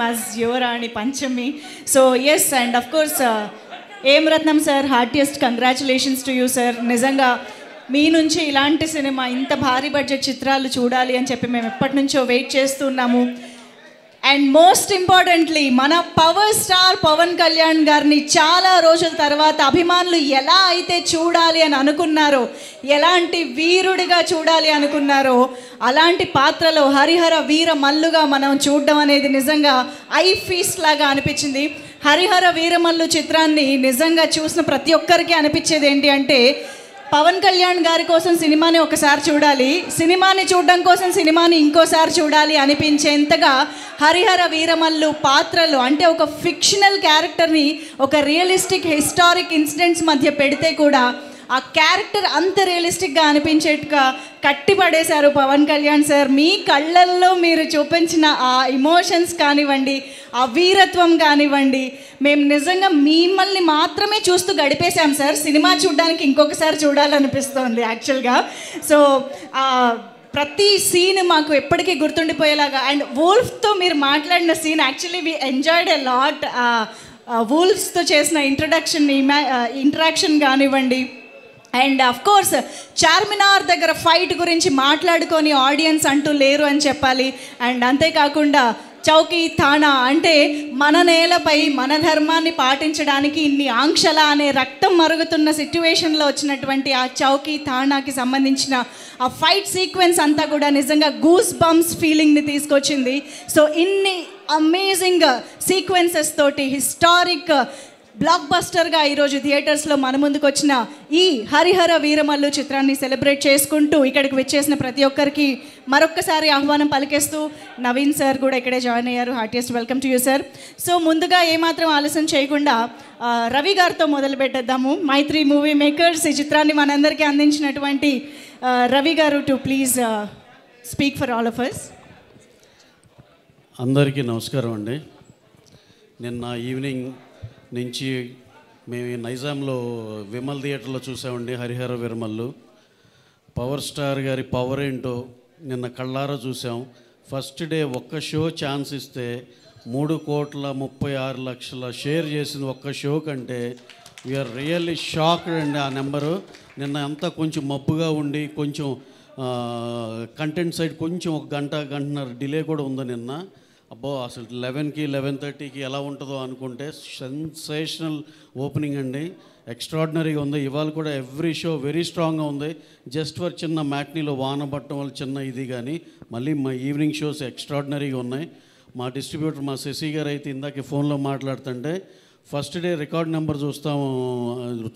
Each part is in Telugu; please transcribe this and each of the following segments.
as Yuvarani Panchami. So yes, and of course, A.M. Ratnam sir, heartiest congratulations to you sir. నిజంగా మీ నుంచి ఇలాంటి సినిమా ఇంత భారీ బడ్జెట్ చిత్రాలు చూడాలి అని చెప్పి మేము ఎప్పటి నుంచో వెయిట్ చేస్తున్నాము. అండ్ మోస్ట్ ఇంపార్టెంట్లీ మన పవర్ స్టార్ పవన్ కళ్యాణ్ గారిని చాలా రోజుల తర్వాత అభిమానులు ఎలా అయితే చూడాలి అని అనుకున్నారో, ఎలాంటి వీరుడిగా చూడాలి అనుకున్నారో అలాంటి పాత్రలో హరిహర వీర మల్లుగా మనం చూడడం అనేది నిజంగా ఐ ఫీస్ట్ లాగా అనిపించింది. హరిహర వీరమల్లు చిత్రాన్ని నిజంగా చూసిన ప్రతి ఒక్కరికి అనిపించేది ఏంటి అంటే, పవన్ కళ్యాణ్ గారి కోసం సినిమాని ఒకసారి చూడాలి, సినిమాని చూడడం కోసం సినిమాని ఇంకోసారి చూడాలి అనిపించేంతగా హరిహర వీరమల్లు పాత్రలు అంటే ఒక ఫిక్షనల్ క్యారెక్టర్ని ఒక రియలిస్టిక్ హిస్టారిక్ ఇన్సిడెంట్స్ మధ్య పెడితే కూడా ఆ క్యారెక్టర్ అంత రియలిస్టిక్గా అనిపించేట్టుగా కట్టిపడేశారు పవన్ కళ్యాణ్ సార్. మీ కళ్ళల్లో మీరు చూపించిన ఆ ఇమోషన్స్ కానివ్వండి, ఆ వీరత్వం కానివ్వండి, మేము నిజంగా మిమ్మల్ని మాత్రమే చూస్తూ గడిపేశాం సార్. సినిమా చూడడానికి ఇంకొకసారి చూడాలనిపిస్తుంది యాక్చువల్గా. సో ప్రతి సీన్ మాకు ఎప్పటికీ గుర్తుండిపోయేలాగా. అండ్ వూల్ఫ్తో మీరు మాట్లాడిన scene actually we enjoyed a lot. వూల్ఫ్స్తో చేసిన ఇంటరాక్షన్ కానివ్వండి, అండ్ అఫ్ కోర్స్ చార్మినార్ దగ్గర ఫైట్ గురించి మాట్లాడుకొని ఆడియన్స్ అంటూ లేరు అని చెప్పాలి. అండ్ అంతేకాకుండా చౌకీ థానా అంటే మన నేలపై మన ధర్మాన్ని పాటించడానికి ఇన్ని ఆంక్షల అనే రక్తం మరుగుతున్న సిట్యువేషన్లో వచ్చినటువంటి ఆ చౌకీ థానాకి సంబంధించిన ఆ ఫైట్ సీక్వెన్స్ అంతా కూడా నిజంగా గూస్ బంప్స్ ఫీలింగ్ని తీసుకొచ్చింది. సో ఇన్ని అమేజింగ్ సీక్వెన్సెస్ తోటి హిస్టారిక్ బ్లాక్ బస్టర్గా ఈరోజు థియేటర్స్లో మన ముందుకు వచ్చిన ఈ హరిహర వీరమల్లు చిత్రాన్ని సెలబ్రేట్ చేసుకుంటూ ఇక్కడికి వచ్చేసిన ప్రతి ఒక్కరికి మరొక్కసారి ఆహ్వానం పలికేస్తూ నవీన్ సార్ కూడా ఇక్కడే జాయిన్ అయ్యారు. Heartiest welcome to you sir. So ముందుగా ఏమాత్రం ఆలస్యం చేయకుండా రవి గారితో మొదలు పెట్టేద్దాము. మైత్రి మూవీ మేకర్స్ ఈ చిత్రాన్ని మనందరికీ అందించినటువంటి Ravi garu to please speak for all of us. అందరికీ నమస్కారం అండి. నిన్న ఈవినింగ్ నుంచి మేము నైజాంలో విమల్ థియేటర్లో చూసామండి హరిహర వీరమల్లు. పవర్ స్టార్ గారి పవర్ ఏంటో నిన్న కళ్ళారా చూసాం. ఫస్ట్ డే ఒక్క షో ఛాన్స్ ఇస్తే 3,36,00,000 షేర్ చేసింది ఒక్క షో కంటే వీఆర్ రియల్లీ షాక్డ్ అండి. ఆ నెంబరు నిన్న అంతా కొంచెం మబ్బుగా ఉండి కొంచెం కంటెంట్ సైడ్ కొంచెం ఒక గంటన్నర డిలే కూడా ఉంది నిన్న. అబ్బో అసలు 11కి 11:30కి ఎలా ఉంటుందో అనుకుంటే సెన్సేషనల్ ఓపెనింగ్ అండి. ఎక్స్ట్రాడినరీగా ఉంది. ఇవాళ కూడా ఎవ్రీ షో వెరీ స్ట్రాంగ్గా ఉంది. జస్ట్ ఫర్ చిన్న మ్యాట్నీలో వాన పట్టడం వల్ల చిన్న ఇది కానీ మళ్ళీ మా ఈవినింగ్ షోస్ ఎక్స్ట్రాడినరీగా ఉన్నాయి. మా డిస్ట్రిబ్యూటర్ మా శశి గారు అయితే ఇందాక ఫోన్లో మాట్లాడుతుంటే ఫస్ట్ డే రికార్డ్ నెంబర్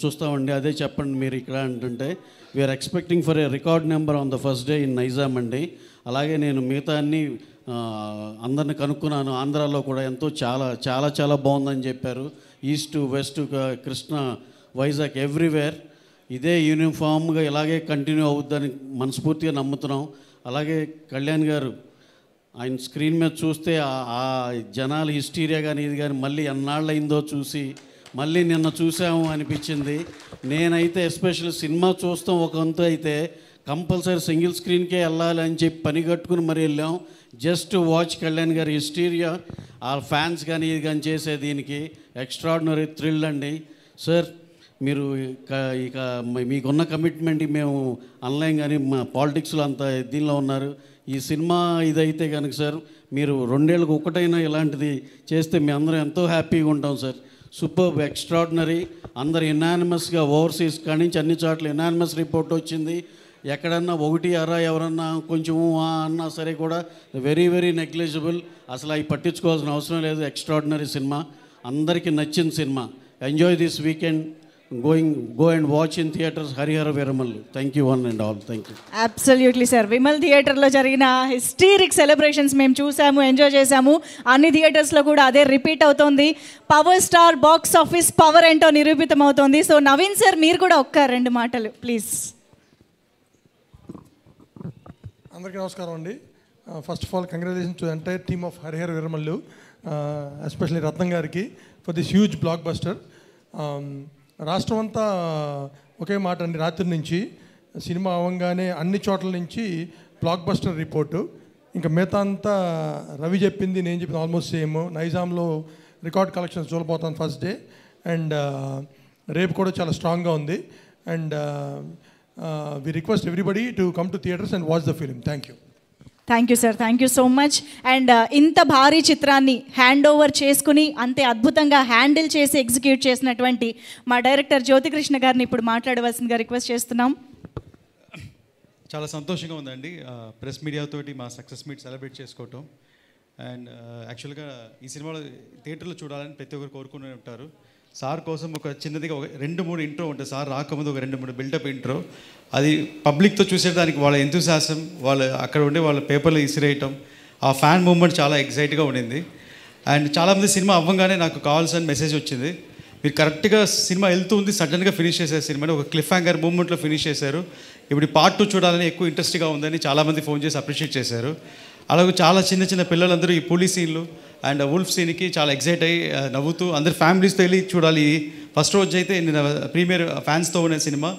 చూస్తామండి, అదే చెప్పండి మీరు ఇక్కడ అంటుంటే we are expecting for a record number on the first day in Nizam అండి. అలాగే నేను మిగతా అన్ని అందరిని కనుక్కున్నాను. ఆంధ్రాలో కూడా ఎంతో చాలా చాలా చాలా బాగుందని చెప్పారు. East west Krishna Vizag everywhere ఇదే యూనిఫామ్గా ఇలాగే కంటిన్యూ అవుద్దని మనస్ఫూర్తిగా నమ్ముతున్నాం. అలాగే కళ్యాణ్ గారు ఆయన స్క్రీన్ మీద చూస్తే ఆ జనాలు హిస్టీరియా కానీ ఇది కానీ మళ్ళీ ఎన్నాళ్ళయిందో చూసి మళ్ళీ నిన్న చూసాము అనిపించింది. నేనైతే ఎస్పెషల్లీ సినిమా చూస్తాం ఒక వంతు అయితే కంపల్సరీ సింగిల్ స్క్రీన్కే వెళ్ళాలి అని చెప్పి పని కట్టుకుని మరి వెళ్ళాం. జస్ట్ వాచ్ కళ్యాణ్ గారి హిస్టీరియా ఆ ఫ్యాన్స్ కానీ ఇది కానీ చేసే దీనికి ఎక్స్ట్రాడినరీ థ్రిల్ అండి. సార్ మీరు ఇక మీకున్న కమిట్మెంట్ మేము ఆన్లైన్ కానీ మా పాలిటిక్స్లో అంత దీనిలో ఉన్నారు. ఈ సినిమా ఇదైతే కనుక సార్ మీరు 2 ఏళ్ళకి ఒకటైనా ఇలాంటిది చేస్తే మేము అందరం ఎంతో హ్యాపీగా ఉంటాం సార్. Super extraordinary. అందరు ఎనానిమస్గా ఓవర్సీస్ కాడి నుంచి అన్ని చోట్ల ఎనానిమస్ రిపోర్ట్ వచ్చింది. ఎక్కడన్నా ఒకటి అరా ఎవరన్నా కొంచెం అన్నా సరే కూడా వెరీ వెరీ నెగ్లిజిబుల్. అసలు అవి పట్టించుకోవాల్సిన అవసరం లేదు. ఎక్స్ట్రాడినరీ సినిమా, అందరికీ నచ్చిన cinema. Enjoy this weekend. go and watch in theaters Harihara Veeramallu. Thank you one and all. Thank you. Absolutely sir. Vimal theater lo jarigina hysteric celebrations mem chusamu, enjoy chesamu. Anni theaters lo kuda ade repeat avutondi. Power star box office power ento nirupitam avutondi. So Naveen sir meer kuda okka rendu maatalu please. Andariki namaskaram andi. First of all, congratulations to the entire team of Harihara Veeramallu, especially Ratnam gariki for this huge blockbuster. రాష్ట్రం అంతా ఒకే మాట అండి. రాత్రి నుంచి సినిమా అవ్వగానే అన్ని చోట్ల నుంచి బ్లాక్ బస్టర్ రిపోర్టు. ఇంకా మిగతా అంతా రవి చెప్పింది నేను చెప్పింది ఆల్మోస్ట్ సేమ్. నైజాంలో రికార్డ్ కలెక్షన్స్ చూడబోతాను ఫస్ట్ డే, అండ్ రేపు కూడా చాలా స్ట్రాంగ్గా ఉంది. And we request everybody to come to theatres and watch the film. Thank you. Thank you sir, thank you so much. And ఇంత భారీ చిత్రాన్ని హ్యాండ్ ఓవర్ చేసుకుని అంతే అద్భుతంగా హ్యాండిల్ చేసి ఎగ్జిక్యూట్ చేసినటువంటి మా డైరెక్టర్ జ్యోతికృష్ణ గారిని ఇప్పుడు మాట్లాడవలసిందిగా రిక్వెస్ట్ చేస్తున్నాం. చాలా సంతోషంగా ఉందండి ప్రెస్ మీడియాతోటి మా సక్సెస్ మీట్ సెలబ్రేట్ చేసుకోవటం. అండ్ యాక్చువల్గా ఈ సినిమాలో థియేటర్లో చూడాలని ప్రతి ఒక్కరు కోరుకునే ఉంటారు. సార్ కోసం ఒక చిన్నదిగా ఒక 2-3 ఇంట్రో ఉంటుంది. సార్ రాకముందు ఒక 2-3 బిల్డప్ ఇంట్రో, అది పబ్లిక్తో చూసేదానికి వాళ్ళ ఎంతూసియాసం, వాళ్ళు అక్కడ ఉండి వాళ్ళ పేపర్లు ఇసిరేయటం, ఆ ఫ్యాన్ మూమెంట్ చాలా ఎగ్జైట్గా ఉండింది. అండ్ చాలామంది సినిమా అవ్వగానే నాకు కాల్స్ అని మెసేజ్ వచ్చింది, మీరు కరెక్ట్గా సినిమా వెళ్తూ ఉంది సడన్గా ఫినిష్ చేశారు సినిమాని, ఒక క్లిఫ్ హ్యాంగర్ మూమెంట్లో ఫినిష్ చేశారు, ఇప్పుడు పార్ట్ 2 చూడాలని ఎక్కువ ఇంట్రెస్ట్గా ఉందని చాలామంది ఫోన్ చేసి అప్రిషియేట్ చేశారు. అలాగే చాలా చిన్న చిన్న పిల్లలందరూ ఈ పులి సీన్లు అండ్ వుల్ఫ్ సీన్కి చాలా ఎగ్జైట్ అయ్యి నవ్వుతూ అందరు ఫ్యామిలీస్తో వెళ్ళి చూడాలి. ఫస్ట్ రోజు అయితే నేను ప్రీమియర్ ఫ్యాన్స్తో ఉన్న సినిమా,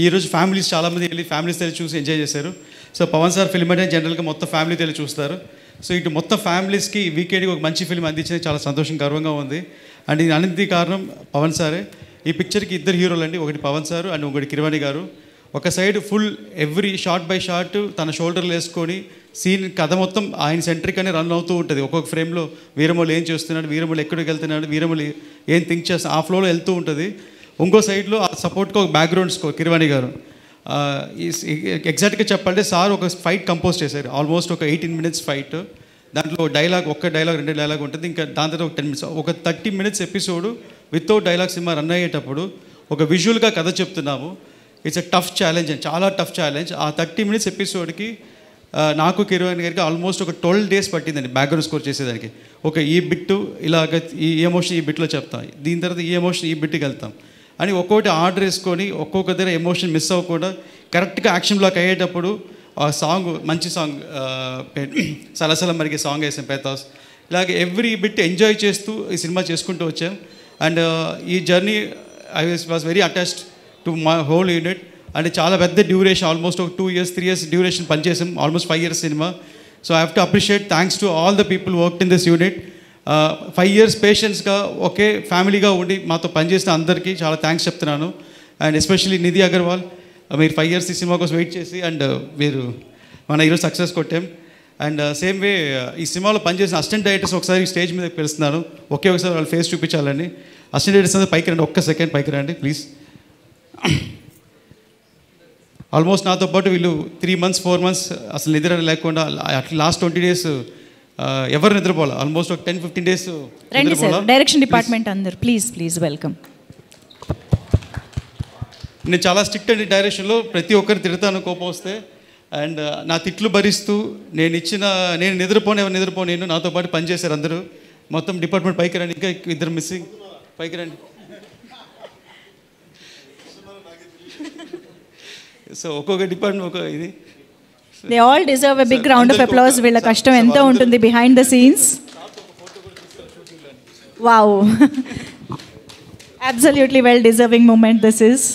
ఈరోజు ఫ్యామిలీస్ చాలామంది వెళ్ళి ఫ్యామిలీస్తో వెళ్ళి చూసి ఎంజాయ్ చేశారు. సో పవన్ సార్ ఫిల్మ్ అంటే జనరల్గా మొత్తం ఫ్యామిలీతో వెళ్ళి చూస్తారు. సో ఇటు మొత్తం ఫ్యామిలీస్కి వీకెండ్కి ఒక మంచి ఫిల్మ్ అందించింది చాలా సంతోషం గర్వంగా ఉంది. అండ్ ఇది అన్నింటి కారణం పవన్ సారే. ఈ పిక్చర్కి 2 హీరోలు అండి, ఒకటి పవన్ సార్ అండ్ ఒకటి కిరవాణి గారు. ఒక side full every shot by shot తన షోల్డర్లు వేసుకొని సీన్ కథ మొత్తం ఆయన సెంట్రిక్ అని రన్ అవుతూ ఉంటుంది. ఒక్కొక్క ఫ్రేమ్లో వీరమౌళి ఏం చేస్తున్నాడు, వీరమౌళి ఎక్కడికి వెళ్తున్నాడు, వీరమౌళి ఏం థింక్ చేస్తా ఆ ఫ్లోలో వెళ్తూ ఉంటుంది. ఇంకో సైడ్లో ఆ సపోర్ట్గా ఒక బ్యాక్గ్రౌండ్ స్కోర్ కిరవాణి గారు. ఎగ్జాక్ట్గా చెప్పాలంటే సార్ ఒక ఫైట్ కంపోజ్ చేశారు, ఆల్మోస్ట్ ఒక 18 minutes ఫైట్. దాంట్లో డైలాగ్, ఒక్క డైలాగ్ 2 డైలాగ్ ఉంటుంది, ఇంకా దాని తర్వాత ఒక 10 minutes, ఒక 30 minutes episode without dialogue cinema run అయ్యేటప్పుడు ఒక విజువల్గా కథ చెప్తున్నాము. ఇట్స్ ఎ టఫ్ ఛాలెంజ్ అండి, చాలా టఫ్ ఛాలెంజ్. ఆ 30 minutes ఎపిసోడ్కి నాకు కిరవాణి గారికి ఆల్మోస్ట్ ఒక 12 days పట్టిందండి బ్యాక్గ్రౌండ్ స్కోర్ చేసేదానికి. ఒక ఈ బిట్టు ఇలాగ ఈ ఎమోషన్ ఈ బిట్లో చెప్తాం, దీని తర్వాత ఈ ఎమోషన్ ఈ బిట్కి వెళ్తాం అని ఒక్కొక్కటి ఆర్డర్ వేసుకొని ఒక్కొక్క దగ్గర ఎమోషన్ మిస్ అవ్వకుండా కరెక్ట్గా యాక్షన్ బ్లాక్ అయ్యేటప్పుడు ఆ సాంగ్ మంచి సాంగ్ సలసల మరిగే సాంగ్ వేసాం పేతాస్. ఇలాగే ఎవ్రీ బిట్ ఎంజాయ్ చేస్తూ ఈ సినిమా చేసుకుంటూ వచ్చాం. అండ్ ఈ journey I was very attached to my whole unit. అంటే చాలా పెద్ద డ్యూరేషన్, ఆల్మోస్ట్ ఒక 2 years 3 years డ్యూరేషన్ పనిచేసాం, ఆల్మోస్ట్ 5 years సినిమా. So I have to appreciate, thanks to all the people worked in this unit. 5 years పేషెన్స్గా ఒకే ఫ్యామిలీగా ఉండి మాతో పనిచేసిన అందరికీ చాలా థ్యాంక్స్ చెప్తున్నాను. అండ్ ఎస్పెషల్లీ నిధి అగర్వాల్, మీరు 5 years ఈ సినిమా కోసం వెయిట్ చేసి అండ్ మీరు మన ఈరోజు సక్సెస్ కొట్టాం. అండ్ సేమ్ వే ఈ సినిమాలో పనిచేసిన అసిస్టెంట్ డైరెక్టర్స్ ఒకసారి స్టేజ్ మీద పిలుస్తున్నాను, ఒకసారి వాళ్ళ ఫేస్ చూపించాలని. అసిస్టెంట్ డైరెక్టర్స్ అందరూ పైకి రండి, ఒక్క సెకండ్ పైకి రండి ప్లీజ్. ఆల్మోస్ట్ నాతో పాటు వీళ్ళు 3 months 4 months అసలు నిద్ర లేకుండా అట్లా లాస్ట్ 20 days ఎవరు నిద్రపోవాలి, ఆల్మోస్ట్ ఒక 10-15 days. రండి సార్, డైరెక్షన్ డిపార్ట్మెంట్ అందరు ప్లీజ్ వెల్కమ్. నేను చాలా స్ట్రిక్ట్ అండి డైరెక్షన్లో, ప్రతి ఒక్కరు తిడతాను కోపం వస్తే. అండ్ నా తిట్లు భరిస్తూ నేను నిద్రపోను నాతో పాటు పనిచేశారు అందరూ. మొత్తం డిపార్ట్మెంట్ పైకి రండి, ఇంకా 2 మిస్సింగ్, పైకి రండి. సో ఒక్కొక్క డిపార్ట్మెంట్ ఒక ఇది. They all deserve a big round of applause. వీళ్ళ కష్టం ఎంత ఉంటుంది behind the scenes. Wow, absolutely well deserving moment this is.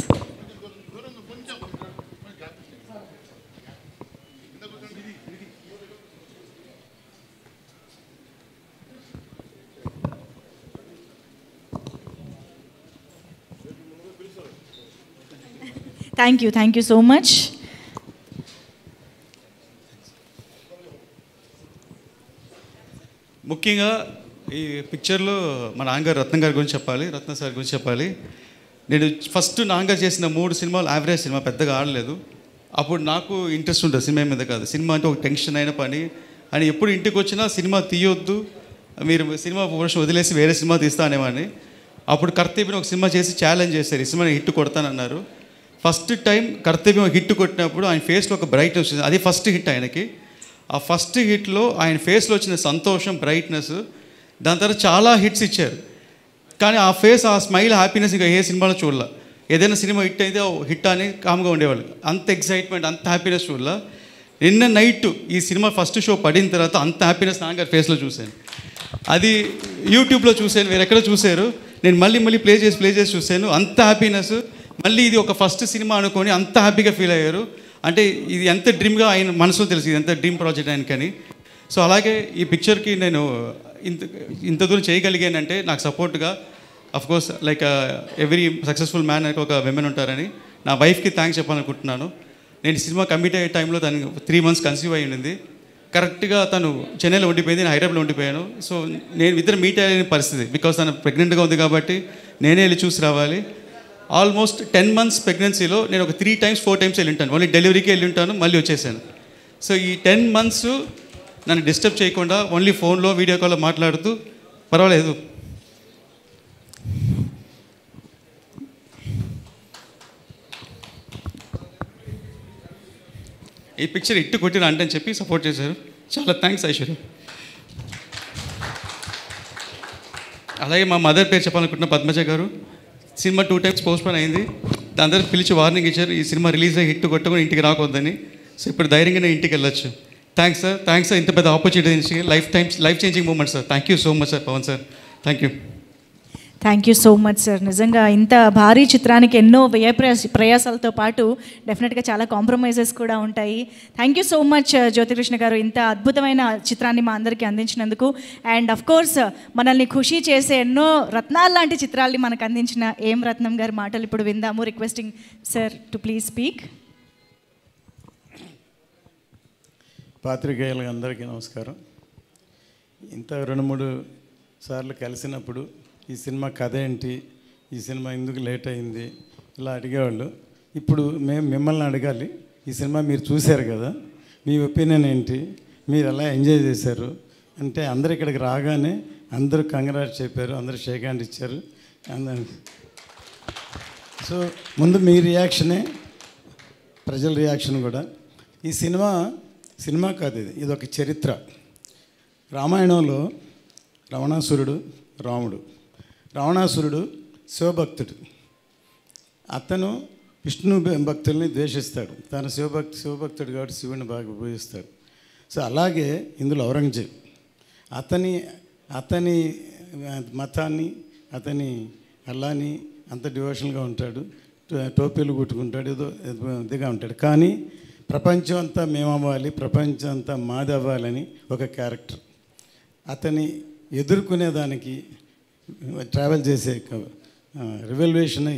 Thank you so much. ముఖ్యంగా ఈ పిక్చర్లో మా నాన్నగారు రత్నం గారి గురించి చెప్పాలి, రత్న సార్ గురించి చెప్పాలి. నేను ఫస్ట్ నాన్నగారు చేసిన 3 సినిమాలు యావరేజ్ సినిమా, పెద్దగా ఆడలేదు. అప్పుడు నాకు ఇంట్రెస్ట్ ఉంటుంది సినిమా మీద కాదు, సినిమా అంటే ఒక టెన్షన్ అయిన పని అని. ఎప్పుడు ఇంటికి వచ్చినా సినిమా తీయొద్దు, మీరు సినిమా ప్రొఫెషన్ వదిలేసి వేరే సినిమా తీస్తా అనేవాడిని. అప్పుడు కర్తవ్యం ఒక సినిమా చేసి ఛాలెంజ్ చేశారు, ఈ సినిమా హిట్ కొడతానన్నారు. ఫస్ట్ టైం కర్తవ్యం హిట్ కొట్టినప్పుడు ఆయన ఫేస్లో ఒక బ్రైట్నెస్ వచ్చింది, అది ఫస్ట్ హిట్ ఆయనకి. ఆ ఫస్ట్ హిట్లో ఆయన ఫేస్లో వచ్చిన సంతోషం, బ్రైట్నెస్, దాని తర్వాత చాలా హిట్స్ ఇచ్చారు. కానీ ఆ ఫేస్, ఆ స్మైల్, హ్యాపీనెస్ ఇంకా ఏ సినిమాలో చూడాల. ఏదైనా సినిమా హిట్ అయితే హిట్ అని కామ్గా ఉండేవాళ్ళు, అంత ఎక్సైట్మెంట్, అంత హ్యాపీనెస్ చూడాల. నిన్న నైట్ ఈ సినిమా ఫస్ట్ షో పడిన తర్వాత అంత హ్యాపీనెస్ నాన్నగారి ఫేస్లో చూశాను. అది యూట్యూబ్లో చూశాను, వేరే ఎక్కడ చూశారు, నేను మళ్ళీ ప్లే చేసి చూశాను. అంత హ్యాపీనెస్, మళ్ళీ ఇది ఒక ఫస్ట్ సినిమా అనుకొని అంత హ్యాపీగా ఫీల్ అయ్యారు. అంటే ఇది ఎంత డ్రీమ్గా ఆయన మనసులో తెలుసు, ఇది ఎంత డ్రీమ్ ప్రాజెక్ట్ ఆయనకని. సో అలాగే ఈ పిక్చర్కి నేను ఇంత దూరం చేయగలిగానంటే నాకు సపోర్ట్గా course like every successful man ఒక విమెన్ ఉంటారని నా వైఫ్కి థ్యాంక్స్ చెప్పాలనుకుంటున్నాను. నేను సినిమా కమిట్ అయ్యే టైంలో తను 3 months కన్సీవ్ అయి ఉండింది. కరెక్ట్గా తను చెన్నైలో ఉండిపోయింది, నేను హైదరాబాద్లో ఉండిపోయాను. సో నేను ఇద్దరు మీట్ అయ్యే పరిస్థితి, బికాస్ తను ప్రెగ్నెంట్గా ఉంది కాబట్టి నేనే వెళ్ళి చూసి రావాలి. ఆల్మోస్ట్ 10 months ప్రెగ్నెన్సీలో నేను ఒక 3 times 4 times వెళ్ళి ఉంటాను. ఓన్లీ డెలివరీకి వెళ్ళి ఉంటాను, మళ్ళీ వచ్చేసాను. సో ఈ 10 months నన్ను డిస్టర్బ్ చేయకుండా ఓన్లీ ఫోన్లో వీడియో కాల్లో మాట్లాడుతూ పర్వాలేదు ఈ పిక్చర్ ఇట్టు కొట్టిన అంటే అని చెప్పి సపోర్ట్ చేశారు. చాలా థ్యాంక్స్ ఐశ్వర్య. అలాగే మా మదర్ పేరు చెప్పాలనుకుంటున్న పద్మజ గారు. సినిమా 2 times పోస్ట్పోన్ అయింది. దాని తర్వాత పిలిచి వార్నింగ్ ఇచ్చారు, ఈ సినిమా రిలీజ్ అయ్యి హిట్ కొట్టుకొని ఇంటికి రాకొద్దని. సో ఇప్పుడు ధైర్యంగా నేను ఇంటికి వెళ్ళొచ్చు. థ్యాంక్స్ సార్, ఇంత పెద్ద opportunity, life changing moment sir. Thank you so much sir, Pawan sir. Thank you so much sir. నిజంగా ఇంత భారీ చిత్రానికి ఎన్నో ప్రయాసాలతో పాటు డెఫినెట్గా చాలా కాంప్రమైజెస్ కూడా ఉంటాయి. Thank you so much Jyothi Krishna గారు, ఇంత అద్భుతమైన చిత్రాన్ని మా అందరికీ అందించినందుకు. అండ్ అఫ్ కోర్స్ మనల్ని ఖుషి చేసే ఎన్నో రత్నాల లాంటి చిత్రాల్ని మనకు అందించిన ఏం రత్నం గారి మాటలు ఇప్పుడు విందాము. Requesting sir to please speak. పాత్రికేయులకు అందరికీ నమస్కారం. ఇంత 2-3 సార్లు కలిసినప్పుడు ఈ సినిమా కథ ఏంటి, ఈ సినిమా ఎందుకు లేట్ అయింది ఇలా అడిగేవాళ్ళు. ఇప్పుడు మేము మిమ్మల్ని అడగాలి, ఈ సినిమా మీరు చూశారు కదా, మీ ఒపీనియన్ ఏంటి, మీరు ఎలా ఎంజాయ్ చేశారు అంటే అందరు ఇక్కడికి రాగానే అందరూ కంగ్రాట్స్ చెప్పారు, అందరూ షేక్ హ్యాండ్ ఇచ్చారు. సో ముందు మీ రియాక్షనే ప్రజల రియాక్షన్ కూడా. ఈ సినిమా కాదు, ఇది ఒక చరిత్ర. రామాయణంలో రావణాసురుడు శివభక్తుడు. అతను విష్ణు భక్తుల్ని ద్వేషిస్తాడు. తన శివభక్తుడు కాబట్టి శివుని బాగా పూజిస్తాడు. సో అలాగే ఇందులో ఔరంగజేబ్ అతని మతాన్ని, అతని అల్లాని అంత డివోషన్గా ఉంటాడు, టోపీలు కుట్టుకుంటాడు, ఏదో ఇదిగా ఉంటాడు. కానీ ప్రపంచం అంతా మేమవ్వాలి, ప్రపంచం అంతా మాది అవ్వాలని ఒక క్యారెక్టర్. అతని ఎదుర్కొనేదానికి ట్రావెల్ చేసే రివల్యూషన్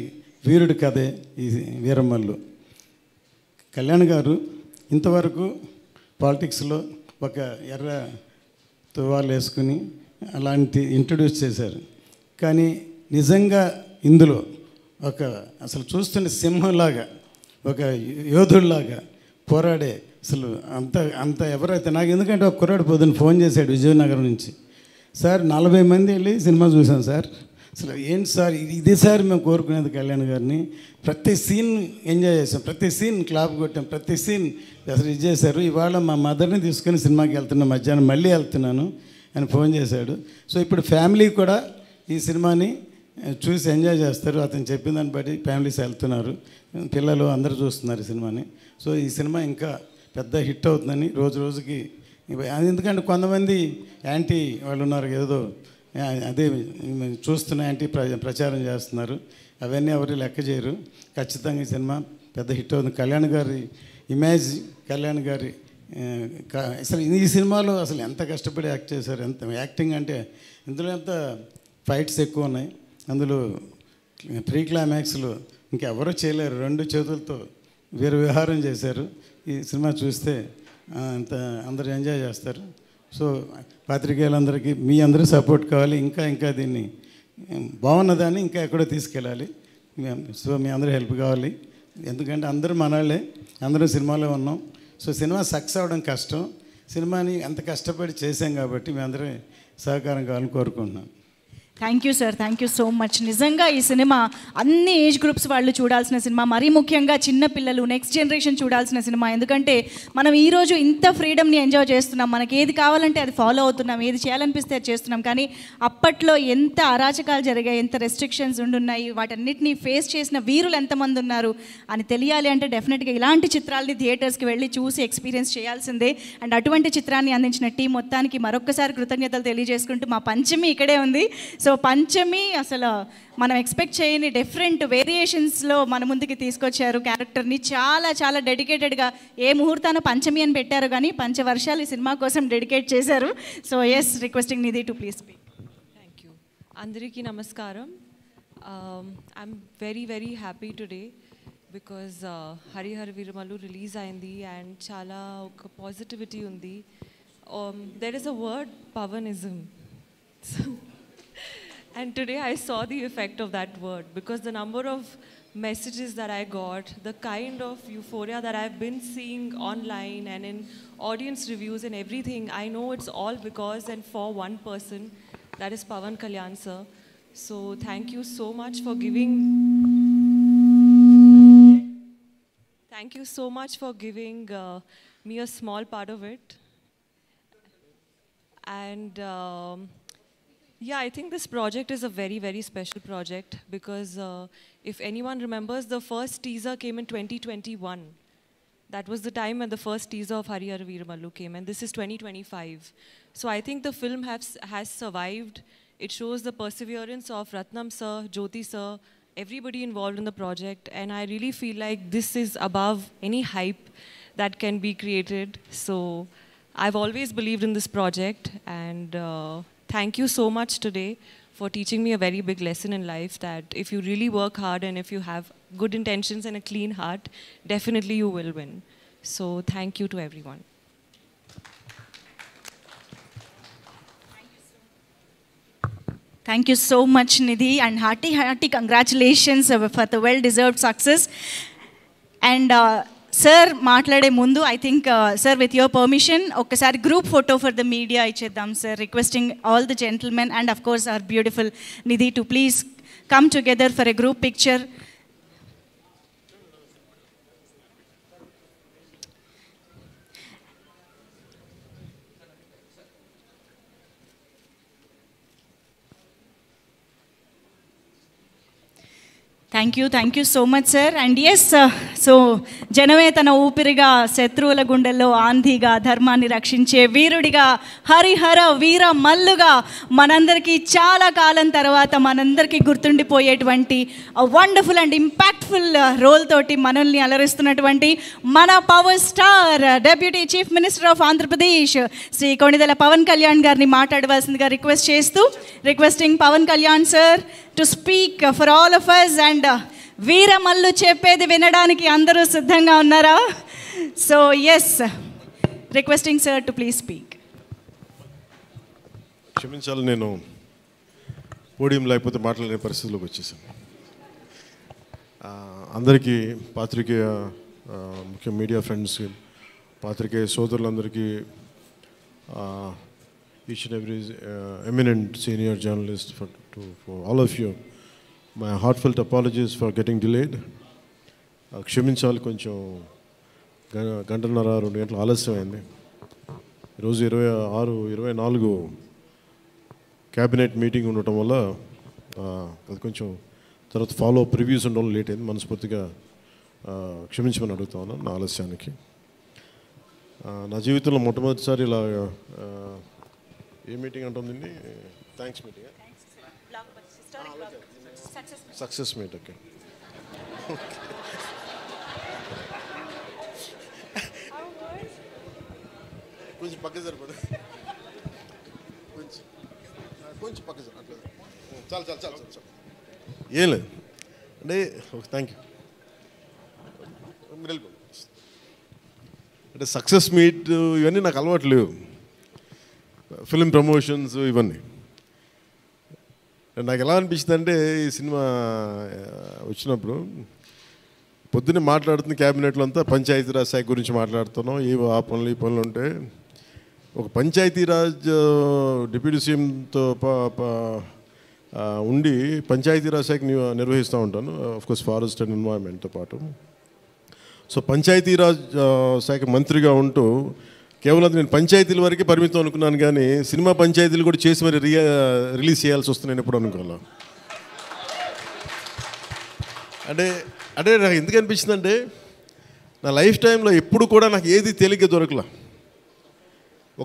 వీరుడి కథే ఈ వీరమల్లు. కళ్యాణ్ గారు ఇంతవరకు పాలిటిక్స్లో ఒక ఎర్ర తువాలు వేసుకుని అలాంటి ఇంట్రడ్యూస్ చేశారు. కానీ నిజంగా ఇందులో అసలు చూస్తున్న సింహంలాగా, ఒక యోధుడిలాగా పోరాడే అసలు అంత ఎవరైతే నాకు, ఎందుకంటే ఒక కుర్రాడు పొద్దున్న ఫోన్ చేశాడు విజయనగరం నుంచి, సార్ 40 మంది వెళ్ళి సినిమా చూసాం సార్, అసలు ఏంటి సార్ ఇది సార్ మేము కోరుకునేది కళ్యాణ్ గారిని. ప్రతి సీన్ ఎంజాయ్ చేసాం, ప్రతి సీన్ క్లాప్ కొట్టాం, ప్రతి సీన్ అసలు ఇది చేశారు. ఇవాళ మా మదర్ని తీసుకొని సినిమాకి వెళ్తున్నా, మధ్యాహ్నం మళ్ళీ వెళ్తున్నాను అని ఫోన్ చేశాడు. సో ఇప్పుడు ఫ్యామిలీ కూడా ఈ సినిమాని చూసి ఎంజాయ్ చేస్తారు. అతను చెప్పిన దాన్ని బట్టి ఫ్యామిలీస్ వెళ్తున్నారు, పిల్లలు అందరూ చూస్తున్నారు ఈ సినిమాని. సో ఈ సినిమా ఇంకా పెద్ద హిట్ అవుతుందని రోజు రోజుకి. ఎందుకంటే కొంతమంది యాంటీ వాళ్ళు ఉన్నారు, ఏదో అదే చూస్తున్న యాంటీ ప్రచారం చేస్తున్నారు. అవన్నీ ఎవరు లెక్క చేయరు. ఖచ్చితంగా ఈ సినిమా పెద్ద హిట్ అవుతుంది. కళ్యాణ్ గారి ఇమేజ్, కళ్యాణ్ గారి అసలు ఈ సినిమాలో అసలు ఎంత కష్టపడి యాక్ట్ చేశారు, ఎంత యాక్టింగ్ అంటే ఇందులో ఎంత ఫైట్స్ ఎక్కువ ఉన్నాయి. అందులో ప్రీ క్లైమాక్స్లో ఇంకెవరూ చేయలేరు, 2 చేతులతో విహారం చేశారు. ఈ సినిమా చూస్తే అంత అందరూ ఎంజాయ్ చేస్తారు. సో పాత్రికేయులందరికీ మీ అందరూ సపోర్ట్ కావాలి. ఇంకా దీన్ని బాగున్నదాన్ని ఇంకా ఎక్కడో తీసుకెళ్ళాలి. సో మీ అందరూ హెల్ప్ కావాలి. ఎందుకంటే అందరూ మనవాళ్ళే, అందరూ సినిమాలో ఉన్నాం. సో సినిమా సక్సెస్ అవ్వడం కష్టం. సినిమాని ఎంత కష్టపడి చేశాం కాబట్టి మీ అందరూ సహకారం కావాలని కోరుకుంటున్నాను. Thank you sir, thank you so much. నిజంగా ఈ సినిమా అన్ని ఏజ్ గ్రూప్స్ వాళ్ళు చూడాల్సిన సినిమా, మరీ ముఖ్యంగా చిన్నపిల్లలు, నెక్స్ట్ జనరేషన్ చూడాల్సిన సినిమా. ఎందుకంటే మనం ఈరోజు ఇంత ఫ్రీడమ్ని ఎంజాయ్ చేస్తున్నాం, మనకి ఏది కావాలంటే అది ఫాలో అవుతున్నాం, ఏది చేయాలనిపిస్తే అది చేస్తున్నాం. కానీ అప్పట్లో ఎంత అరాచకాలు జరిగాయి, ఎంత రెస్ట్రిక్షన్స్ ఉండున్నాయి, వాటన్నిటిని ఫేస్ చేసిన వీరులు ఎంతమంది ఉన్నారు అని తెలియాలి అంటే డెఫినెట్గా ఇలాంటి చిత్రాలని థియేటర్స్కి వెళ్ళి చూసి ఎక్స్పీరియన్స్ చేయాల్సిందే. అండ్ అటువంటి చిత్రాన్ని అందించిన టీం మొత్తానికి మరొక్కసారి కృతజ్ఞతలు తెలియజేసుకుంటూ, మా పంచమి ఇక్కడే ఉంది. సో పంచమి అసలు మనం ఎక్స్పెక్ట్ చేయని డిఫరెంట్ వేరియేషన్స్లో మన ముందుకి తీసుకొచ్చారు క్యారెక్టర్ని. చాలా చాలా డెడికేటెడ్గా ఏ ముహూర్తాన పంచమి అని పెట్టారు కానీ పంచవర్షాలు ఈ సినిమా కోసం డెడికేట్ చేశారు. So yes, requesting Nidhi to please speak. Thank you. అందరికీ నమస్కారం. I'm very happy today because Hari Hara Veera Mallu release అయింది అండ్ చాలా ఒక పాజిటివిటీ ఉంది. There is a word Pawanism and today I saw the effect of that word because the number of messages that I got, the kind of euphoria that I've been seeing online and in audience reviews and everything, I know it's all because and for one person, that is Pawan Kalyan sir. So thank you so much for giving me a small part of it. And yeah, I think this project is a very special project because if anyone remembers, the first teaser came in 2021. That was the time when the first teaser of Harihara Veeramallu came, and this is 2025. So I think the film has survived. It shows the perseverance of Ratnam sir, Jyoti sir, everybody involved in the project, and I really feel like this is above any hype that can be created. So I've always believed in this project, and thank you so much today for teaching me a very big lesson in life that if you really work hard and if you have good intentions and a clean heart, definitely you will win. So thank you to everyone. Thank you so much, Nidhi, and hearty congratulations for the well-deserved success. And sir మాట్లాడే ముందు I think sir with your permission ఒక్కసారి group photo for the media ఇచ్చేద్దాం sir. Requesting all the gentlemen and of course our beautiful Nidhi to please come together for a group picture. Thank you so much sir. And yes, so జనమే తన ఊపిరిగా, శత్రువుల గుండెల్లో ఆంధీగా, ధర్మాన్ని రక్షించే వీరుడిగా, హరిహర వీర మల్లుగా మనందరికీ చాలా కాలం తర్వాత మనందరికీ గుర్తుండిపోయేటువంటి వండర్ఫుల్ అండ్ ఇంపాక్ట్ఫుల్ రోల్ తోటి మనల్ని అలరిస్తున్నటువంటి మన power star deputy chief minister of Andhra Pradesh Shri Konidela Pawan Kalyan గారిని మాట్లాడవలసిందిగా రిక్వెస్ట్ చేస్తూ, requesting Pawan Kalyan sir to speak for all of us. And Veera Mallu చెప్పేది వినడానికి అందరూ సిద్ధంగా ఉన్నారా? So yes, requesting sir to please speak. క్షమించాలి, నేను పోడియం లేకపోతే మాట్లాడే పరిస్థితిలోకి వచ్చేసాను. అందరికీ పాత్రికేయ ముఖ్య మీడియా ఫ్రెండ్స్కి, పాత్రికేయ సోదరులందరికీ, each and every eminent senior journalist, for all of you, my heartfelt apologies for getting delayed. క్షమించాలి, కొంచెం గంటన్నర 2 గంటలు ఆలస్యమైంది. ఈరోజు 26-24 క్యాబినెట్ మీటింగ్ ఉండటం వల్ల అది కొంచెం తర్వాత ఫాలో అప్ రివ్యూస్ ఉండడం లేట్ అయింది. మనస్ఫూర్తిగా క్షమించమని అడుగుతా ఉన్నాను నా ఆలస్యానికి. నా జీవితంలో మొట్టమొదటిసారి ఇలా ఏ మీటింగ్ అంటుందండి, thanks meeting, success meet. Okay, కొంచెం పక్క సరిపడు, కొంచెం పక్క సార్, అట్లా చాలు. ఏం లేదు అంటే ఓకే, థ్యాంక్ యూ. మీరు వెళ్ళిపోండి. అంటే సక్సెస్ మీట్ ఇవన్నీ నాకు అలవాటు లేవు, ఫిల్మ్ ప్రమోషన్స్ ఇవన్నీ. నాకు ఎలా అనిపించింది అంటే, ఈ సినిమా వచ్చినప్పుడు పొద్దున్నే మాట్లాడుతున్న క్యాబినెట్లో అంతా పంచాయతీరాజ్ శాఖ గురించి మాట్లాడుతున్నాం. ఆ పనులు ఈ పనులు ఉంటే ఒక పంచాయతీరాజ్ డిప్యూటీ సీఎంతో ఉండి పంచాయతీరాజ్ శాఖ నిర్వహిస్తూ ఉంటాను, ఆఫ్కోర్స్ ఫారెస్ట్ అండ్ ఎన్వైరన్మెంట్తో పాటు. సో పంచాయతీరాజ్ శాఖ మంత్రిగా ఉంటూ కేవలం నేను పంచాయతీల వరకే పరిమితం అనుకున్నాను, కానీ సినిమా పంచాయతీలు కూడా చేసి మరి రిలీజ్ చేయాల్సి వస్తుంది నేను ఎప్పుడు అనుకోవాలా. అంటే నాకు ఎందుకు అనిపించిందంటే, నా లైఫ్ టైంలో ఎప్పుడు కూడా నాకు ఏది తేలిగ్గా దొరకలా.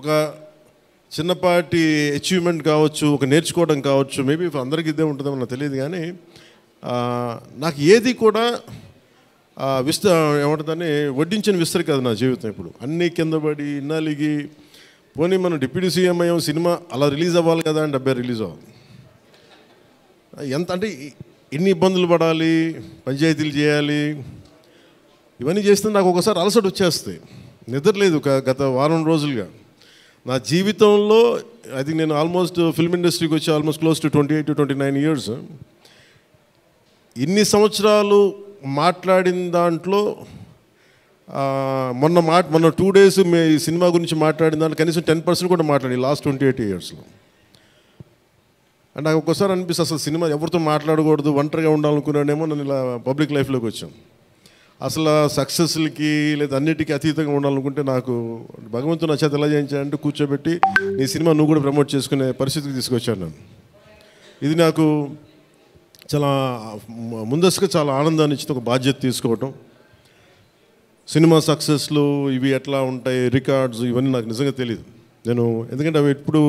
ఒక చిన్నపాటి అచీవ్మెంట్ కావచ్చు, ఒక నేర్చుకోవడం కావచ్చు, మేబీ అందరికీ ఇదే ఉంటుందేమో నాకు తెలియదు. కానీ నాకు ఏది కూడా ఏమంటుందని వడ్డించిన విస్తరి కాదు నా జీవితం. ఇప్పుడు అన్నీ కింద పడి ఇన్నాళ్ళకి పోనీ మనం డిప్యూటీ సీఎం అయ్యాం, సినిమా అలా రిలీజ్ అవ్వాలి కదా అని 70 రిలీజ్ అవ్వాలి. ఎంత అంటే ఎన్ని ఇబ్బందులు పడాలి, పంచాయతీలు చేయాలి, ఇవన్నీ చేస్తే నాకు ఒకసారి అలసట వచ్చేస్తాయి. నిద్ర లేదు గత వారం రోజులుగా నా జీవితంలో. ఐ థింక్ నేను ఆల్మోస్ట్ ఫిల్మ్ ఇండస్ట్రీకి వచ్చి almost close to 28 to 29 years. ఇన్ని సంవత్సరాలు మాట్లాడిన దాంట్లో మొన్న 2 days ఈ సినిమా గురించి మాట్లాడిన దాంట్లో కనీసం 10% కూడా మాట్లాడి లాస్ట్ 28 yearsలో. అండ్ నాకు ఒక్కోసారి అనిపిస్తుంది అసలు సినిమా ఎవరితో మాట్లాడకూడదు, ఒంటరిగా ఉండాలనుకున్నానేమో. నేను ఇలా పబ్లిక్ లైఫ్లోకి వచ్చాను. అసలు సక్సెస్లకి లేదా అన్నిటికీ అతీతంగా ఉండాలనుకుంటే నాకు భగవంతుడు నా చేత ఎలా చేయించాడంటే కూర్చోబెట్టి నీ సినిమా నువ్వు కూడా ప్రమోట్ చేసుకునే పరిస్థితికి తీసుకొచ్చాను నేను. ఇది నాకు చాలా ముందస్తుగా చాలా ఆనందాన్ని ఇచ్చింది, ఒక బాధ్యత తీసుకోవటం. సినిమా సక్సెస్లు ఇవి ఎట్లా ఉంటాయి, రికార్డ్స్ ఇవన్నీ నాకు నిజంగా తెలియదు. నేను ఎందుకంటే అవి ఎప్పుడు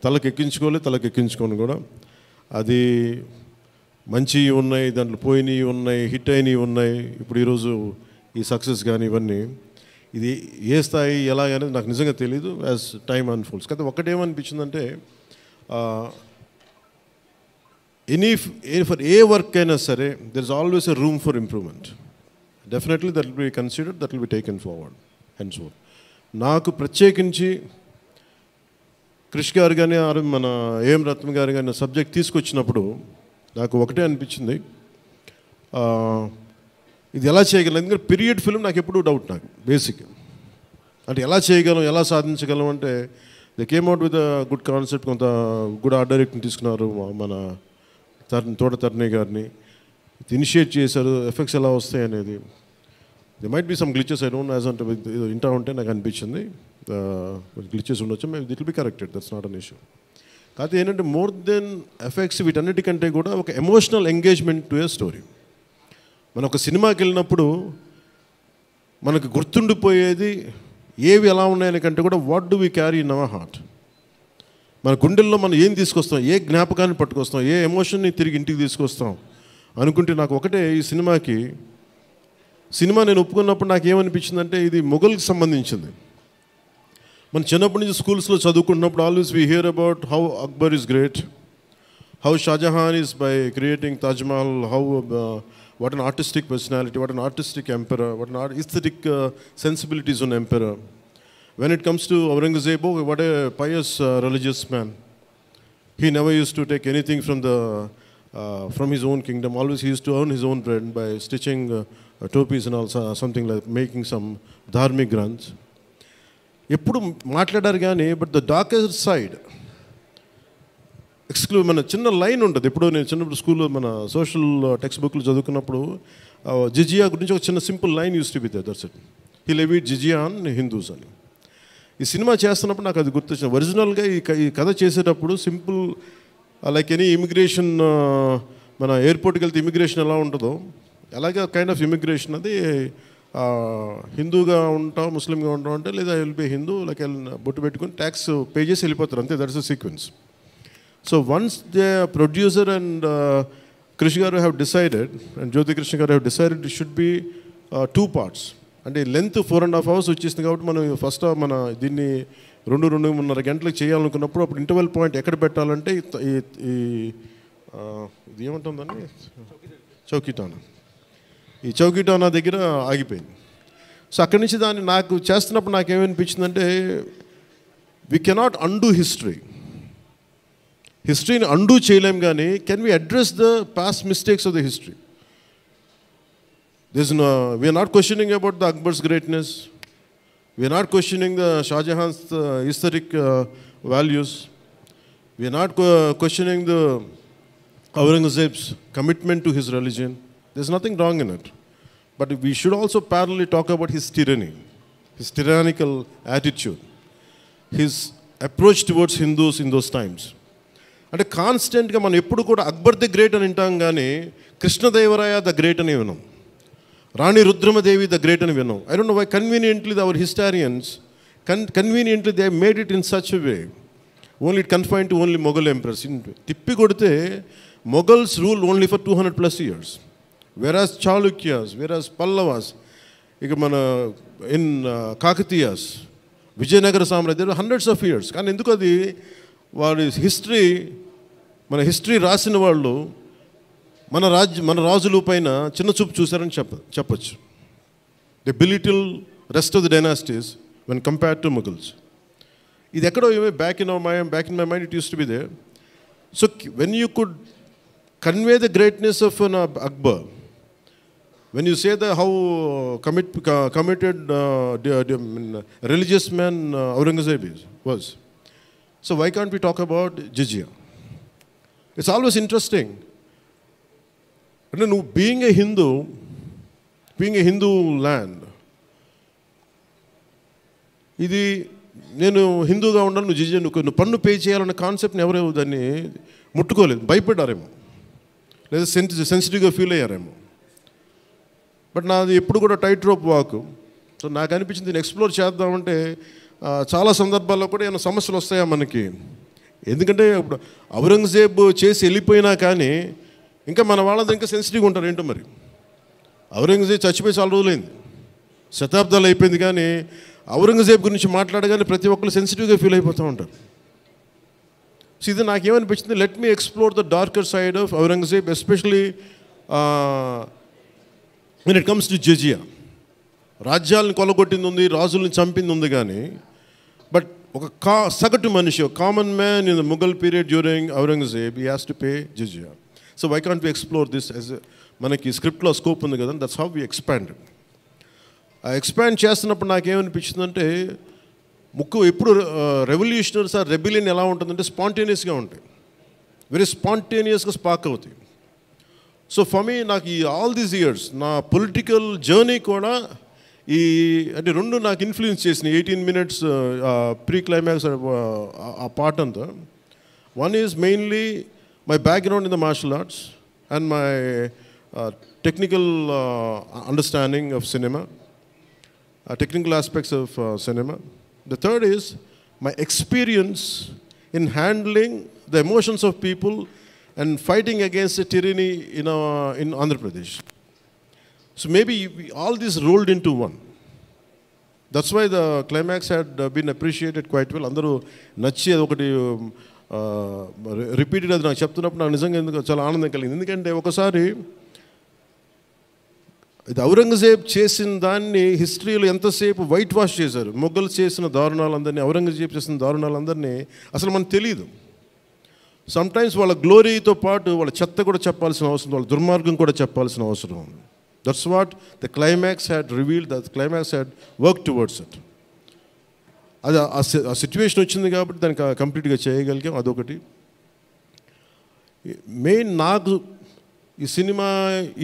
తలకెక్కించుకోను కూడా. అది మంచి ఉన్నాయి, దాంట్లో పోయినవి ఉన్నాయి, హిట్ అయినవి ఉన్నాయి. ఇప్పుడు ఈరోజు ఈ సక్సెస్ కానీ ఇవన్నీ ఇది ఏ స్థాయి ఎలాగనేది నాకు నిజంగా తెలీదు యాజ్ టైమ్ అన్ఫోల్డ్స్. కానీ ఒకటేమనిపించిందంటే ఫర్ ఏ వర్క్ అయినా సరే there is always a room for improvement. Definitely that will be considered, that will be taken forward hence fourth. నాకు ప్రత్యేకించి క్రిష్ గారు కానీ మన ఏఎం రత్నం గారు కానీ సబ్జెక్ట్ తీసుకొచ్చినప్పుడు నాకు ఒకటే అనిపించింది, ఇది ఎలా చేయగలం. ఎందుకంటే పీరియడ్ ఫిల్మ్ నాకు ఎప్పుడూ డౌట్, నాకు బేసిక్ అంటే ఎలా చేయగలం, ఎలా సాధించగలం అంటే they came out with good concept. కొంత గుడ్ ఆర్ట్ డైరెక్ట్ని తీసుకున్నారు, మన తోట తరుణి గారిని ఇనిషియేట్ చేశారు. ఎఫెక్ట్స్ ఎలా వస్తాయి అనేది they might be some glitches, I don't as అంటే వింటా ఉంటే నాకు అనిపించింది గ్లిచెస్ ఉండొచ్చు, maybe it will be corrected, that's not an issue. కాకపోతే ఏంటంటే మోర్ దెన్ ఎఫెక్ట్స్ వీటన్నిటికంటే కూడా ఒక emotional engagement to a story. మనం ఒక సినిమాకి వెళ్ళినప్పుడు మనకు గుర్తుండిపోయేది ఏవి ఎలా ఉన్నాయని కంటే కూడా what do we carry in our heart. మన గుండెల్లో మనం ఏం తీసుకొస్తాం, ఏ జ్ఞాపకాన్ని పట్టుకొస్తాం, ఏ ఎమోషన్ని తిరిగి ఇంటికి తీసుకొస్తాం అనుకుంటే నాకు ఒకటే ఈ సినిమా నేను ఒప్పుకున్నప్పుడు నాకు ఏమనిపించిందంటే ఇది మొఘల్కి సంబంధించింది. మన చిన్నప్పటి నుంచి స్కూల్స్లో చదువుకుంటున్నప్పుడు always we hear about how Akbar is great, how Shahjahan is by creating Taj Mahal, how what an artistic personality, what an artistic emperor, what an aesthetic sensibilities on emperor. When it comes to Aurangzeb, what a pious religious man. He never used to take anything from his own kingdom. Always he used to earn his own bread by stitching topis and also something like making some dharmic granths. ఎప్పుడు మాట్లాడారు కానీ బట్ ద డార్కెస్ట్ సైడ్ మన చిన్న లైన్ ఉంటుంది. ఎప్పుడో నేను చిన్నప్పుడు స్కూల్లో మన సోషల్ టెక్స్ట్ బుక్లు చదువుకున్నప్పుడు జిజియా గురించి ఒక చిన్న simple line used to be there, that's it. He levied జిజియా ఆన్ హిందూస్ అని. ఈ సినిమా చేస్తున్నప్పుడు నాకు అది గుర్తొచ్చింది. ఒరిజినల్గా ఈ కథ చేసేటప్పుడు సింపుల్ లైక్ ఎనీ ఇమిగ్రేషన్, మన ఎయిర్పోర్ట్కి వెళ్తే ఇమిగ్రేషన్ ఎలా ఉంటుందో అలాగే కైండ్ ఆఫ్ ఇమిగ్రేషన్ అది. హిందూగా ఉంటాం, ముస్లింగా ఉంటాం అంటే లేదా విల్ బి హిందూ, లైక్ బొట్టు పెట్టుకుని ట్యాక్స్ పే చేసి వెళ్ళిపోతారు అంతే, that's the sequence. So once the producer and కృషి గారు హ్యావ్ డిసైడెడ్ అండ్ జ్యోతి కృష్ణ గారు have decided it should be 2 parts. అంటే లెంత్ 4.5 hours వచ్చేసింది కాబట్టి మనం ఫస్ట్ మన దీన్ని 2-2.5 గంటలకు చేయాలనుకున్నప్పుడు అప్పుడు ఇంటర్వెల్ పాయింట్ ఎక్కడ పెట్టాలంటే ఇది ఏమంటుందండి, చౌకీటానా, ఈ చౌకీటానా దగ్గర ఆగిపోయింది. సో అక్కడి నుంచి దాన్ని నాకు చేస్తున్నప్పుడు నాకేమనిపించిందంటే వీ కెనాట్ అండూ హిస్టరీని అండూ చేయలేం, కానీ can we address the past mistakes of the history. We are not questioning about the Akbar's greatness. We are not questioning the Shah Jahan's aesthetic values. We are not questioning the Aurangzeb's commitment to his religion. There's nothing wrong in it. But we should also parallelly talk about his tyranny, his tyrannical attitude, his approach towards Hindus in those times. అంటే కాన్స్టెంట్గా మనం ఎప్పుడు కూడా అక్బర్ ద గ్రేట్ అని వింటాం, కానీ కృష్ణదేవరాయ ద గ్రేట్ అని విన్నాం, రాణి రుద్రమదేవి ద గ్రేట్ అని విన్నాం. I don't know why conveniently our historians conveniently they made it in such a way only it confine to only Mughal empress. తిప్పి కొడితే Mughals rule only for 200+ years, whereas Chalukyas, whereas Pallavas, ఇక మన ఇన్ కాకతీయాస్, విజయనగర సామ్రాజ్యం హండ్రెడ్స్ ఆఫ్ ఇయర్స్. కానీ ఎందుకు అది వాడి హిస్టరీ, మన హిస్టరీ రాసిన వాళ్ళు మన రాజుల పైన చిన్న చూపు చూశారని చెప్పచ్చు. The belittle rest of the dynasties when compared to Mughals. ఇది ఎక్కడో back in my mind it used to be there. So when you could convey the greatness of an Akbar, when you say that how committed religious man Aurangzeb was, so why can't we talk about jizya? It's always interesting. No, being a Hindu land, ఇది నేను హిందూగా ఉండాలి, నువ్వు జిజియా నువ్వు పన్ను పే చేయాలన్న కాన్సెప్ట్ని ఎవరు దాన్ని ముట్టుకోలేదు, భయపడ్డారేమో, లేదా సెన్సిటివ్గా ఫీల్ అయ్యారేమో. బట్ నాది ఎప్పుడు కూడా టైట్ రోప్ వాక్. సో నాకు అనిపించింది దీన్ని ఎక్స్ప్లోర్ చేద్దామంటే చాలా సందర్భాల్లో కూడా ఏమైనా సమస్యలు వస్తాయా మనకి. ఎందుకంటే ఇప్పుడు ఔరంగజేబ్ చేసి వెళ్ళిపోయినా కానీ ఇంకా మన వాళ్ళంతా ఇంకా సెన్సిటివ్గా ఉంటారు ఏంటో మరి. ఔరంగజేబ్ చచ్చిపోయి చాలా రోజులైంది, శతాబ్దాలు అయిపోయింది, కానీ ఔరంగజేబ్ గురించి మాట్లాడగానే ప్రతి ఒక్కరు సెన్సిటివ్గా ఫీల్ అయిపోతూ ఉంటారు. సో ఇది నాకేమనిపించింది, let me explore the darker side of Aurangzeb, especially when it comes to jizya. రాజ్యాలను కొలగొట్టింది ఉంది, రాజుల్ని చంపింది ఉంది, కానీ బట్ ఒక సగటు మనిషి, common man in the Mughal period during Aurangzeb, he has to pay jizya. So why can't we explore this as మనకి స్క్రిప్ట్లో స్కోప్ ఉంది కదా, దట్స్ హౌ వి ఎక్స్పాండ్. ఆ ఎక్స్పాండ్ చేస్తున్నప్పుడు నాకేమనిపించిందంటే ఎప్పుడు రెవల్యూషనరీస్ ఆ రెబిలియన్ ఎలా ఉంటుందంటే స్పాంటేనియస్గా ఉంటాయి, వెరీ స్పాంటేనియస్గా స్పార్క్ అవుతాయి. సో ఫర్ మీ నాకు ఈ ఆల్ దీస్ ఇయర్స్ నా పొలిటికల్ జర్నీ కూడా ఈ అంటే రెండు నాకు ఇన్ఫ్లుయెన్స్ చేసినాయి. 18 minutes ప్రీ క్లైమాక్స్ ఆ పార్ట్ అంతా. One is mainly my background in the martial arts and my technical understanding of cinema, technical aspects of cinema. The third is my experience in handling the emotions of people and fighting against the tyranny in Andhra Pradesh. So maybe all this rolled into one. That's why the climax had been appreciated quite well. Andaru nachi adokati repeated adi naaku cheptunnappudu naaku nijanga enduko chaala aanandam kalindi. Endukante okasari ఇది ఔరంగజేబ్ చేసిన దాన్ని హిస్టరీలో ఎంతసేపు వైట్ వాష్ చేశారు. మొఘల్ చేసిన దారుణాలందరినీ, ఔరంగజేబ్ చేసిన దారుణాలందరినీ అసలు మనకు తెలియదు. సమ్టైమ్స్ వాళ్ళ గ్లోరీతో పాటు వాళ్ళ చెత్త కూడా చెప్పాల్సిన అవసరం, వాళ్ళ దుర్మార్గం కూడా చెప్పాల్సిన అవసరం ఉంది. That's what the climax had revealed, the climax had work towards it. అది ఆ సిచ్యువేషన్ వచ్చింది కాబట్టి దానికి కంప్లీట్గా చేయగలిగాం. అదొకటి మెయిన్. నాకు ఈ సినిమా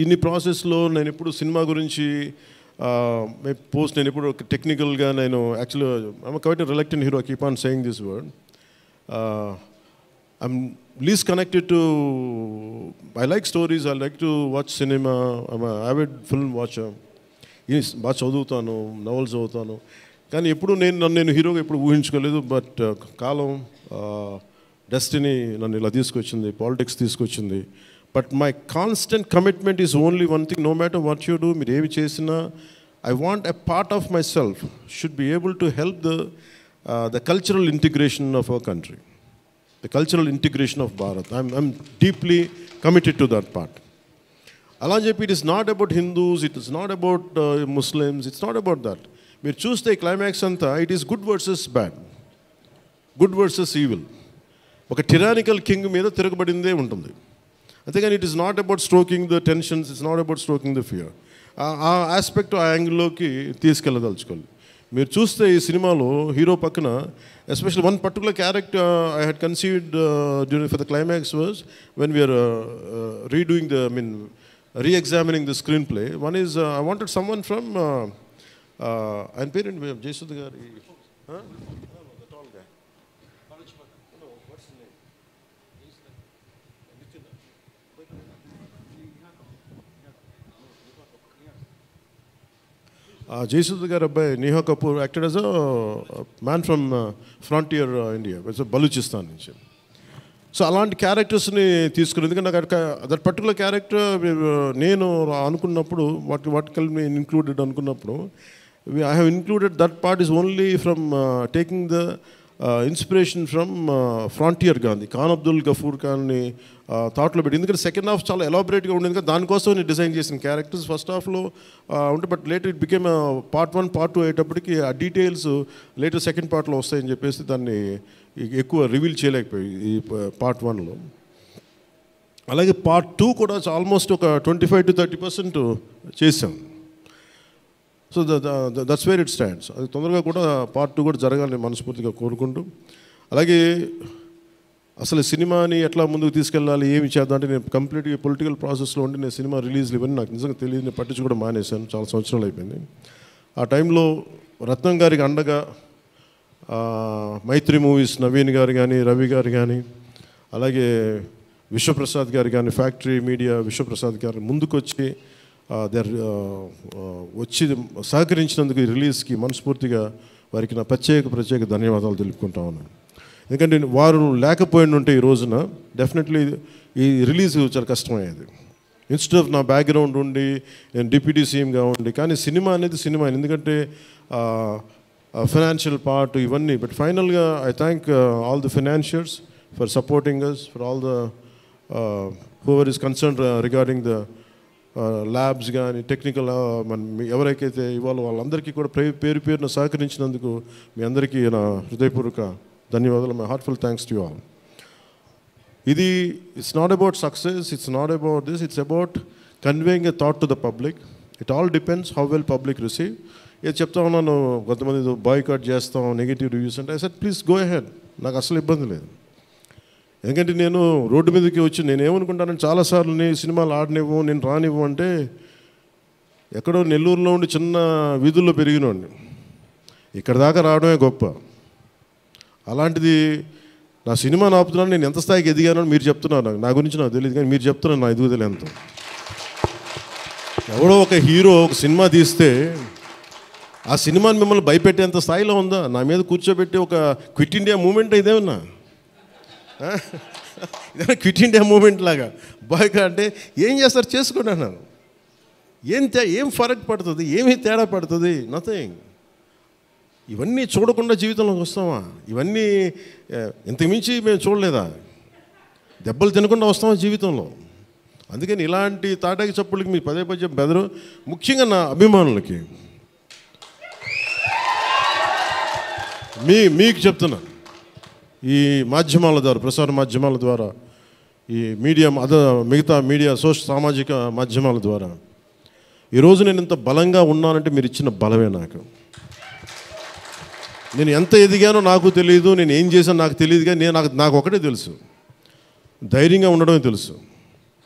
ఇన్ని ప్రాసెస్లో నేను ఎప్పుడు సినిమా గురించి నేను ఎప్పుడు టెక్నికల్గా నేను యాక్చువల్గా I'm quite reluctant hero, keep on saying this word. I'm least connected to, I like stories, I like to watch cinema, I'm an avid film watcher. బాగా చదువుతాను, నవల్స్ చదువుతాను, కానీ ఎప్పుడు నేను హీరోగా ఎప్పుడు ఊహించుకోలేదు. బట్ కాలం, డెస్టినీ నన్ను ఇలా తీసుకొచ్చింది, పాలిటిక్స్ తీసుకొచ్చింది. But my constant commitment is only one thing, no matter what you do, మీరు ఏమి చేసినా I want a part of my self should be able to help the cultural integration of our country, the cultural integration of Bharat. I'm deeply committed to that part. Alanjepi, it is not about Hindus, it is not about Muslims, it's not about that. Meer choose the climax anta, it is good versus bad, good versus evil. Oka tyrannical king meeda tiragabadinde untundi. Antegani it is not about stroking the tensions, it's not about stroking the fear. ఆ ఆస్పెక్ట్, ఆ యాంగిల్లోకి తీసుకెళ్ళదలుచుకోవాలి. మీరు చూస్తే ఈ సినిమాలో హీరో పక్కన especially one particular character I had conceived during for the climax was when we are redoing re-examining the screenplay. One is I wanted someone from ఆయన పేరేంటి, జయసుధ గారి, the tall guy. No, what's his name? Jayasudha గారి అబ్బాయి Neha Kapoor acted as a man from frontier India, Balochistan నుంచి. సో అలాంటి క్యారెక్టర్స్ని తీసుకుని, ఎందుకంటే నాకు దట్ పర్టికులర్ క్యారెక్టర్ నేను అనుకున్నప్పుడు వాట్ కెన్ బి ఇన్క్లూడెడ్ అనుకున్నప్పుడు, I have included that part is only from taking the inspiration from Frontier Gandhi, Khan Abdul Ghaffar ఖాన్ని థాట్లో పెట్టి. ఎందుకంటే సెకండ్ హాఫ్ చాలా ఎలాబరేట్గా ఉండేది కదా, దానికోసం నేను డిజైన్ చేసిన క్యారెక్టర్స్ ఫస్ట్ హాఫ్లో ఉంటే, but later it became part 1 part 2 అయ్యేటప్పటికి ఆ డీటెయిల్స్ లేటర్ సెకండ్ పార్ట్లో వస్తాయని చెప్పేసి దాన్ని ఎక్కువ రివీల్ చేయలేకపోయి ఈ పార్ట్ 1లో. అలాగే పార్ట్ 2 కూడా ఆల్మోస్ట్ ఒక 25 to 30% చేసాం. So that's where it stands. అది తొందరగా కూడా పార్ట్ 2 కూడా జరగాలని మనస్ఫూర్తిగా కోరుకుంటూ, అలాగే అసలు సినిమాని ఎట్లా ముందుకు తీసుకెళ్ళాలి, ఏమి చేద్దాం అంటే, నేను కంప్లీట్గా పొలిటికల్ ప్రాసెస్లో ఉండి నేను సినిమా రిలీజ్లు ఇవన్నీ నాకు నిజంగా తెలియదు, నేను పట్టించుకోవడం మానేశాను, చాలా సంవత్సరాలు అయిపోయింది. ఆ టైంలో రత్నం గారికి అండగా మైత్రి మూవీస్ నవీన్ గారు కానీ, రవి గారు కానీ, అలాగే విశ్వప్రసాద్ గారు కానీ, ఫ్యాక్టరీ మీడియా విశ్వప్రసాద్ గారు ముందుకొచ్చి వచ్చి సహకరించినందుకు ఈ రిలీజ్కి మనస్ఫూర్తిగా వారికి నా ప్రత్యేక ధన్యవాదాలు తెలుపుకుంటా ఉన్నాను. ఎందుకంటే వారు లేకపోయిన ఉంటే ఈ రోజున డెఫినెట్లీ ఈ రిలీజ్ చాలా కష్టమయ్యేది. ఇన్స్టెడ్ ఆఫ్ నా బ్యాక్గ్రౌండ్ ఉండి నేను డిప్యూటీ సీఎంగా ఉండి, కానీ సినిమా అనేది సినిమా, ఎందుకంటే ఫైనాన్షియల్ పార్ట్ ఇవన్నీ. బట్ ఫైనల్గా I thank all the financiers for supporting us, for all the whoever is concern regarding the labs కానీ, టెక్నికల్ ఎవరికైతే ఇవ్వాలో వాళ్ళందరికీ కూడా పేరున సహకరించినందుకు మీ అందరికీ నా హృదయపూర్వక ధన్యవాదాలు. My heartful thanks to you all. ఇది it's not about success, it's not about this, it's about conveying a thought to the public. It all depends how well public receive. ఏది చెప్తా ఉన్నాను, కొంతమంది బాయ్కాట్ చేస్తాం, నెగిటివ్ రివ్యూస్ అంటే, I said please go ahead, నాకు అసలు ఇబ్బంది లేదు. ఎందుకంటే నేను రోడ్డు మీదకి వచ్చి నేను ఏమనుకుంటానంటే, చాలాసార్లు నేను సినిమాలు ఆడనివ్వు, నేను రానివ్వు అంటే, ఎక్కడో నెల్లూరులో ఉండి చిన్న వీధుల్లో పెరిగినోడిని, ఇక్కడ దాకా రావడమే గొప్ప. అలాంటిది నా సినిమాని ఆపుతున్నాను, నేను ఎంత స్థాయికి ఎదిగానో మీరు చెప్తున్నారు. నా గురించి నాకు తెలియదు, కానీ మీరు చెప్తున్నారు నా ఎదుగుదల ఎంత. ఎవడో ఒక హీరో ఒక సినిమా తీస్తే ఆ సినిమాని మిమ్మల్ని భయపెట్టేంత స్థాయిలో ఉందా? నా మీద కూర్చోబెట్టి ఒక క్విట్ ఇండియా మూమెంట్ ఇదేమన్నా, ఇదేనా క్విట్ ఇండియా మూమెంట్ లాగా? బాయ్గా అంటే ఏం చేస్తారు, చేసుకోండి అన్నాను. ఏం ఫరక్ పడుతుంది, ఏమీ తేడా పడుతుంది? నథింగ్. ఇవన్నీ చూడకుండా జీవితంలోకి వస్తామా? ఇవన్నీ ఇంతకుమించి మేము చూడలేదా? దెబ్బలు తినకుండా వస్తామా జీవితంలో? అందుకని ఇలాంటి తాటాకి చప్పులకి మీ పదే బెదరు, ముఖ్యంగా నా అభిమానులకి మీకు చెప్తున్నా, ఈ మాధ్యమాల ద్వారా, ప్రసార మాధ్యమాల ద్వారా, ఈ మీడియా మిగతా మీడియా సామాజిక మాధ్యమాల ద్వారా ఈరోజు నేను ఇంత బలంగా ఉన్నానంటే మీరు ఇచ్చిన బలమే నాకు. నేను ఎంత ఎదిగానో నాకు తెలియదు, నేను ఏం చేశానో నాకు తెలియదు, కానీ నాకు ఒకటే తెలుసు, ధైర్యంగా ఉండడమే తెలుసు.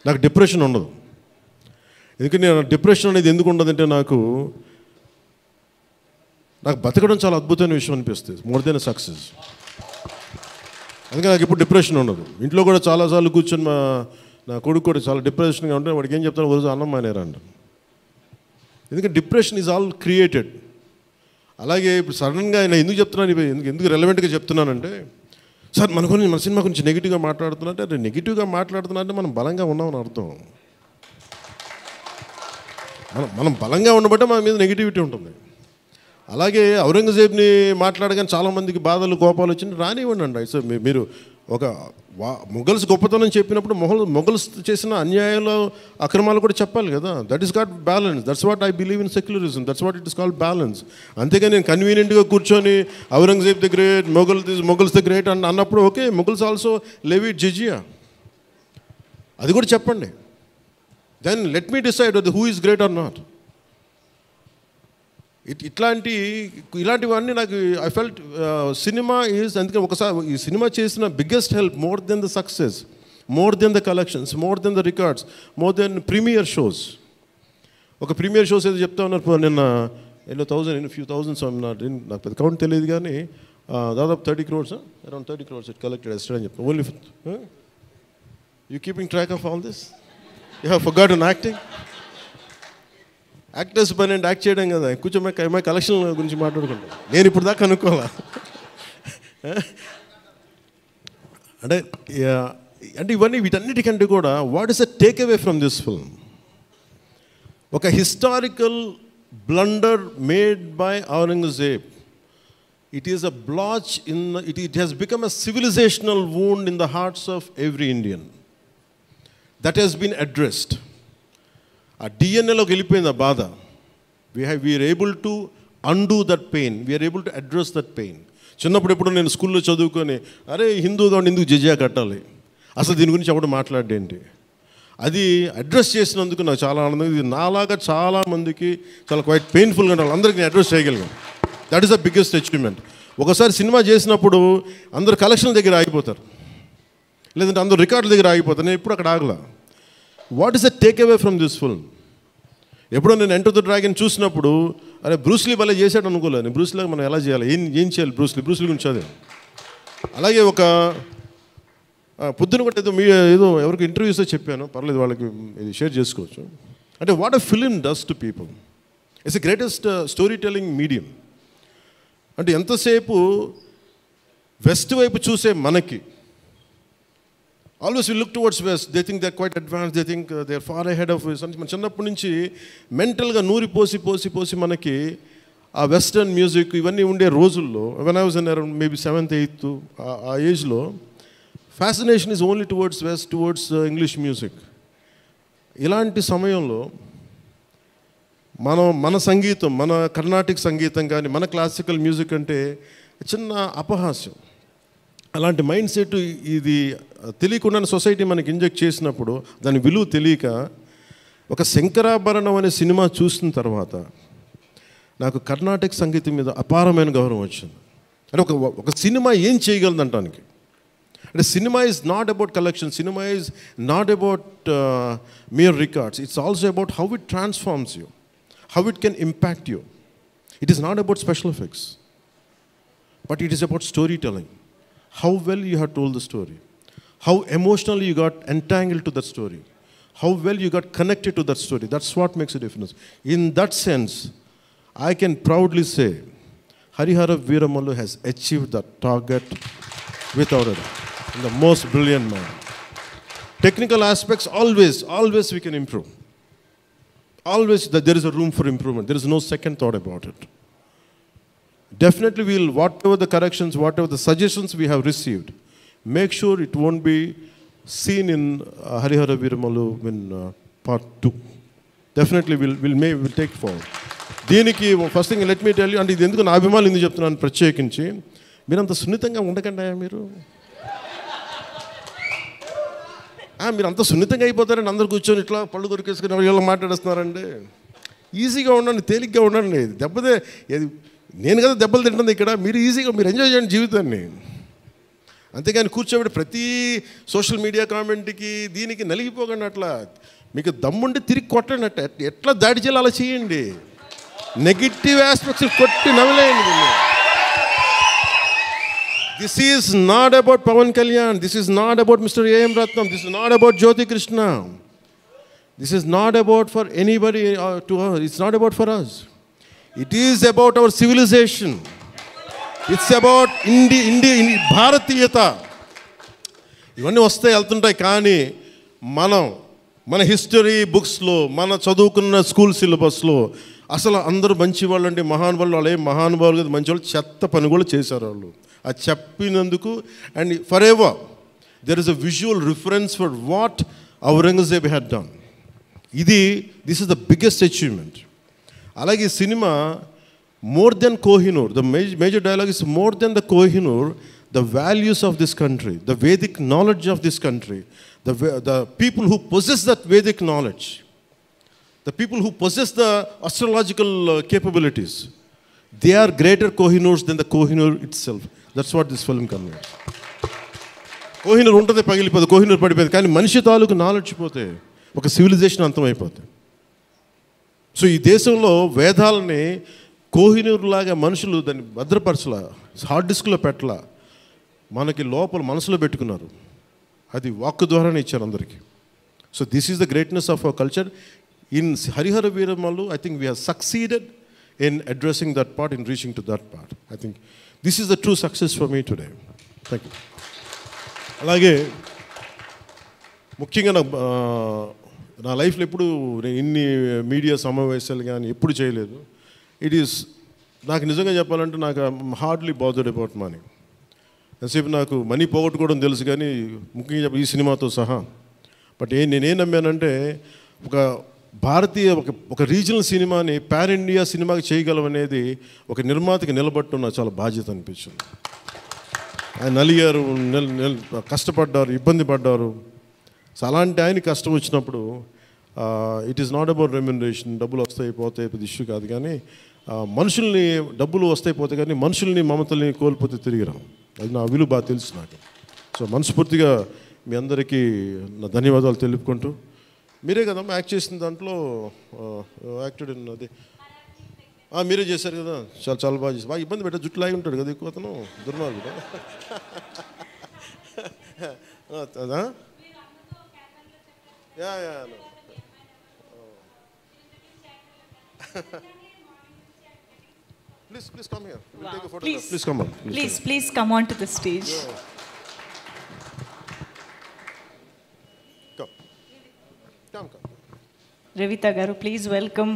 నాకు డిప్రెషన్ ఉండదు. ఎందుకంటే నేను డిప్రెషన్ అనేది ఎందుకు ఉండదంటే, నాకు బతకడం చాలా అద్భుతమైన విషయం అనిపిస్తుంది, మోర్ దెన్ సక్సెస్. అందుకే నాకు ఇప్పుడు డిప్రెషన్ ఉండదు. ఇంట్లో కూడా చాలాసార్లు కూర్చొని నా కొడుకు కూడా చాలా డిప్రెషన్గా ఉంటే వాడికి ఏం చెప్తాను, రోజు అన్నం మానేరంట. ఎందుకంటే డిప్రెషన్ ఈజ్ ఆల్ క్రియేటెడ్. అలాగే ఇప్పుడు సడన్గా ఆయన ఎందుకు చెప్తున్నాను, ఎందుకు రెలవెంట్గా చెప్తున్నానంటే, సార్ మన సినిమా గురించి నెగిటివ్గా మాట్లాడుతున్నట్టే, అది నెగిటివ్గా మాట్లాడుతున్నట్టే మనం బలంగా ఉన్నామని అర్థం. మనం బలంగా ఉండబట్టే మన మీద నెగిటివిటీ ఉంటుంది. అలాగే ఔరంగజేబ్ని మాట్లాడగానే చాలామందికి బాధలు కోపాలు వచ్చింది, రానివ్వండి అండి. సో మీరు ఒక మొఘల్స్ గొప్పతనం చెప్పినప్పుడు మొఘల్స్ చేసిన అన్యాయాలు అక్రమాలు కూడా చెప్పాలి కదా. That is got balance. That's what I believe in secularism. That's what it is called balance. అంతేగాని నేను కన్వీనియంట్గా కూర్చొని Aurangzeb the great, Mughals the great అన్నప్పుడు okay, Mughals also levied jizya, అది కూడా చెప్పండి. Then let me decide who is great or not. ఇలాంటివన్నీ నాకు ఐ ఫెల్ట్ సినిమా ఈజ్, అందుకే ఒకసారి ఈ సినిమా చేసిన biggest help, more than the success, more than the collections, more than the records, more than premier shows. ఒక ప్రీమియర్ షోస్ ఏదో చెప్తా ఉన్నారు నిన్న, ఫ్యూ థౌజండ్స్, నాకు పెద్ద కౌంట్ తెలియదు, కానీ దాదాపు 30 crores, around 30 crores it collected yesterday అని చెప్తాను. Only you keeping track of all this? You have forgotten acting? Actors పని అంటే యాక్ట్ చేయడం కదా, కూర్చోమై మా కలెక్షన్ గురించి మాట్లాడుకుంటాం. నేను ఇప్పుడు దాకా అనుకోవాలా అంటే అంటే ఇవన్నీ వీటన్నిటికంటే కూడా what is the take away from this film? ఒక historical blunder made by Aurangzeb. It is a blotch in it has become a civilizational wound in the hearts of every Indian. That has been addressed. A DNA loki vellipoyinda baada. We are able to undo that pain. We are able to address that pain. చిన్నప్పుడు ఎప్పుడు నేను స్కూల్లో చదువుకొని అరే హిందూగా ఉండి ఎందుకు జిజియా కట్టాలి, అసలు దీని గురించి అప్పుడు మాట్లాడేంటి, అది అడ్రస్ చేసినందుకు నాకు చాలా ఆనందం. ఇది నాలాగా చాలామందికి చాలా క్వైట్ పెయిన్ఫుల్గా ఉండాలి, అందరికీ నేను అడ్రస్ చేయగలిగాను. That is the biggest achievement. ఒకసారి సినిమా చేసినప్పుడు అందరు కలెక్షన్ల దగ్గర ఆగిపోతారు, లేదంటే అందరు రికార్డుల దగ్గర ఆగిపోతారు. నేను ఎప్పుడు అక్కడ ఆగలా. What is the take away from this film? ఎప్పుడో నేను ఎంటర్ ద డ్రాగన్ చూసినప్పుడు అరే బ్రూస్లీ భలే చేశాడు అనుకోలేదు. బ్రూస్లీగా మనం ఎలా చేయాలి, ఏం చేయాలి, బ్రూస్లీ గురించి చదివాను. అలాగే ఒక పొద్దున కూడా ఏదో ఎవరికి ఇంటర్వ్యూస్లో చెప్పాను, పర్లేదు వాళ్ళకి ఇది షేర్ చేసుకోవచ్చు. అంటే what a film does to people. It's the greatest story telling medium. అంటే ఎంతసేపు వెస్ట్ వైపు చూసే మనకి always we look towards west, they think they are quite advance, they think they are far ahead of west. మన చిన్నప్పటి నుంచి మెంటల్గా నూరి పోసి మనకి ఆ వెస్టర్న్ మ్యూజిక్ ఇవన్నీ ఉండే రోజుల్లో, when I was in around maybe 7th 8th ఆ ఏజ్లో fascination is only towards west, towards English music. ఇలాంటి సమయంలో మన సంగీతం, మన కర్ణాటిక్ సంగీతం కానీ మన క్లాసికల్ మ్యూజిక్ అంటే చిన్న అపహాస్యం. అలాంటి మైండ్ సెట్ ఇది తెలియకుండా సొసైటీ మనకి ఇంజెక్ట్ చేసినప్పుడు దాని విలువ తెలియక ఒక శంకరాభరణం అనే సినిమా చూసిన తర్వాత నాకు కర్ణాటక సంగీతం మీద అపారమైన గౌరవం వచ్చింది. అంటే ఒక సినిమా ఏం చేయగలదంటానికి. అంటే cinema is not about collection, cinema is not about mere records. It's also about how it transforms you, how it can impact you. It is not about special effects, but it is about storytelling. How well you have told the story, how emotionally you got entangled to that story, how well you got connected to that story. That's what makes a difference. In that sense, I can proudly say Harihara Veeramallu has achieved that target without a doubt. In the most brilliant manner. Technical aspects, always we can improve. Always there is a room for improvement. There is no second thought about it. Definitely we'll, whatever the corrections, whatever the suggestions we have received, make sure it won't be seen in Harihara Veeramallu in part 2. Definitely we'll take forward. దీనికి first thing let me tell you, అంటే ఇది ఎందుకు నా అభిమానులు ఎందుకు చెప్తున్నాను ప్రత్యేకించి, మీరు అంత సున్నితంగా ఉండకండి. మీరు అంత సున్నితంగా అయిపోతారండి, అందరు కూర్చొని ఇట్లా పళ్ళు దొరికేసుకుని వీళ్ళు మాట్లాడేస్తున్నారండి. ఈజీగా ఉండండి, తేలిగ్గా ఉండండి. నేను కదా దెబ్బలు తింటుంది ఇక్కడ, మీరు ఈజీగా మీరు ఎంజాయ్ చేయండి జీవితాన్ని. అంతేగాని కూర్చోబెట్టి ప్రతి సోషల్ మీడియా కామెంట్కి దీనికి నలిగిపోకండి. అట్లా మీకు దమ్ముండి తిరిగి కొట్టండి. ఎట్లా దాడి చేయాలి అలా చేయండి. నెగిటివ్ ఆస్పెక్ట్స్ కొట్టి నవ్వలేయండి. This is not about Pawan Kalyan. This is not about Mr. A.M. Ratnam. This is not about Jyoti Krishna. This is not about for anybody to her. It's not about for us. It is about our civilization. It's about Bharatiyata. ఇవన్నీ వస్తాయి వెళ్తుంటాయి, కానీ మన హిస్టరీ బుక్స్లో, మన చదువుకున్న స్కూల్ సిలబస్లో అసలు అందరూ మంచి వాళ్ళు అంటే మహానుభావులు, వాళ్ళు ఏం మహానుభావులు కదా, మంచి వాళ్ళు చెత్త పని కూడా చేశారు వాళ్ళు. అది చెప్పినందుకు and forever there is a visual reference for what Aurangzeb had done. This is the biggest achievement. అలాగే cinema more than Kohinoor, the major dialogue is more than the Kohinoor, the values of this country, the Vedic knowledge of this country, the people who possess that Vedic knowledge, the people who possess the astrological capabilities, they are greater Kohinoors than the Kohinoor itself. That's what this film conveys. Kohinoor untade pagilipadu, Kohinoor padipoyadu, కానీ మనిషి తాలూకు నాలెడ్జ్ పోతే ఒక సివిలైజేషన్ అంతమైపోతుంది. సో ఈ దేశంలో వేదాలని కోహినూర్ లాగా మనుషులు దాన్ని భద్రపరచలా, హార్డ్ డిస్క్లో పెట్టలా, మనకి లోపల మనసులో పెట్టుకున్నారు. అది వాక్కు ద్వారానే ఇచ్చారు అందరికీ. So this is the greatness of our culture. In Harihara Veeramallu, I think we have succeeded in addressing that part, in reaching to that part. I think this is the true success for me today. Thank you. అలాగే ముఖ్యంగా నా లైఫ్లో ఎప్పుడు నేను ఇన్ని మీడియా సమావేశాలు కానీ ఎప్పుడు చేయలేదు. నాకు నిజంగా చెప్పాలంటే నాకు హార్డ్లీ బాదర్డ్ అబౌట్ మనీ. ఎంతసేపు నాకు మనీ పోగొట్టుకోవడం తెలుసు కానీ ముఖ్యంగా చెప్పి ఈ సినిమాతో సహా. బట్ నేనేం నమ్మానంటే ఒక భారతీయ ఒక రీజనల్ సినిమాని పాన్ ఇండియా సినిమాకి చేయగలం అనేది ఒక నిర్మాతకి నిలబట్టున్న చాలా బాధ్యత అనిపించింది. ఆయన నలిగారు, కష్టపడ్డారు, ఇబ్బంది పడ్డారు. సో అలాంటి ఆయన కష్టం వచ్చినప్పుడు it is not about remuneration, డబ్బులు వస్తాయి పోతాయి పెద్ద ఇష్యూ కాదు. కానీ మనుషుల్ని డబ్బులు వస్తాయి పోతాయి కానీ మనుషుల్ని మమతల్ని కోల్పోతే తిరిగి రాం. అది నా విలువ బాగా తెలుసు నాకు. సో మనస్ఫూర్తిగా మీ అందరికీ నా ధన్యవాదాలు తెలుపుకుంటూ, మీరే కదమ్మా యాక్ట్ చేసిన దాంట్లో యాక్టెడ్ అది మీరే చేశారు కదా, చాలా బాగా చేశారు. బాగా ఇబ్బంది పెట్టా, జుట్టు లాగి ఉంటాడు కదా ఎక్కువ అతను, దుర్మార్గుడు. అదా Please come here. We'll take a photograph. Please come on. Please come on to the stage. Come. Revita garu, please welcome.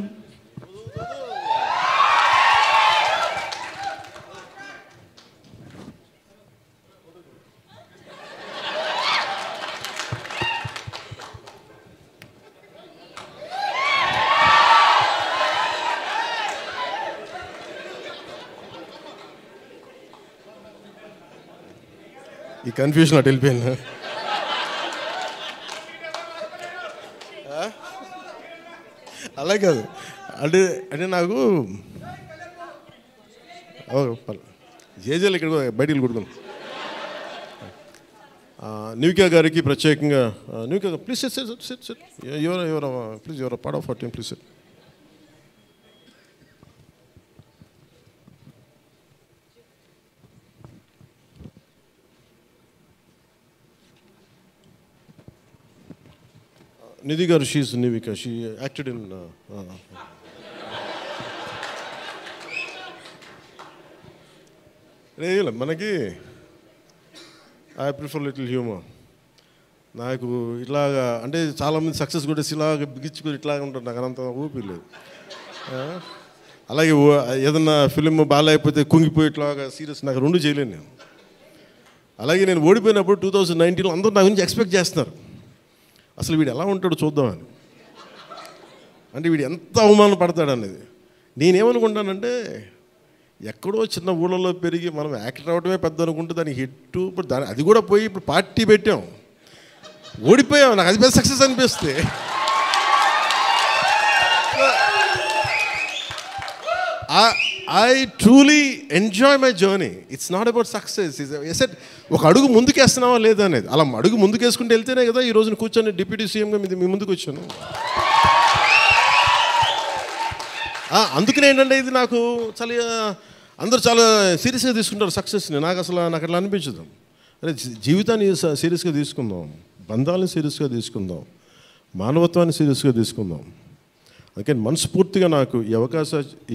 ఈ కన్ఫ్యూజన్ అటు వెళ్ళిపోయాను. అలా కాదు అంటే నాకు జేజేలు ఇక్కడ బయటికి కొట్టుకున్నాను. న్యూకియా గారికి ప్రత్యేకంగా, న్యూకియా please sit your part of our team, please sit. Nidhi garu, she's Nivika. She acted in. మనకి ఐ ప్రిఫర్ లిటిల్ హ్యూమర్. నాకు ఇట్లాగా అంటే చాలామంది సక్సెస్ కూడా ఇలాగ బిగించుకుని ఇట్లాగా ఉంటారు, నాకు అంత ఊపి లేదు. అలాగే ఏదన్నా ఫిలిం బాగాలేకపోతే కుంగిపోయి ఇట్లాగా సీరియస్, నాకు రెండు చేయలేను నేను. అలాగే నేను ఓడిపోయినప్పుడు 2019లో అందరూ నా గురించి ఎక్స్పెక్ట్ చేస్తున్నారు, అసలు వీడు ఎలా ఉంటాడో చూద్దామని, అంటే వీడు ఎంత అవమానం పడతాడు అనేది. నేనేమనుకుంటానంటే ఎక్కడో చిన్న ఊళ్ళలో పెరిగి మనం యాక్టర్ అవడమే పెద్ద అనుకుంటే దానికి హిట్, ఇప్పుడు అది కూడా పోయి ఇప్పుడు పార్టీ పెట్టాం, ఓడిపోయాం, నాకు అది పెద్ద సక్సెస్ అనిపిస్తే. I truly enjoy my journey. It's not about success. I said, ఒక అడుగు ముందుకేస్తున్నావా లేదా అనేది. అలా అడుగు ముందుకేసుకుంటూ వెళ్తేనే కదా ఈ రోజున కూర్చొని డిప్యూటీ సీఎంగా మీ ముందుకు వచ్చాను. అందుకనే ఏంటంటే ఇది నాకు అందరూ చాలా సీరియస్గా తీసుకుంటారు సక్సెస్ని. నాకు అట్లా అనిపించదు. అరే జీవితాన్ని సీరియస్గా తీసుకుందాం, బంధాలను సీరియస్గా తీసుకుందాం, మానవత్వాన్ని సీరియస్గా తీసుకుందాం. అందుకే మనస్ఫూర్తిగా నాకు ఈ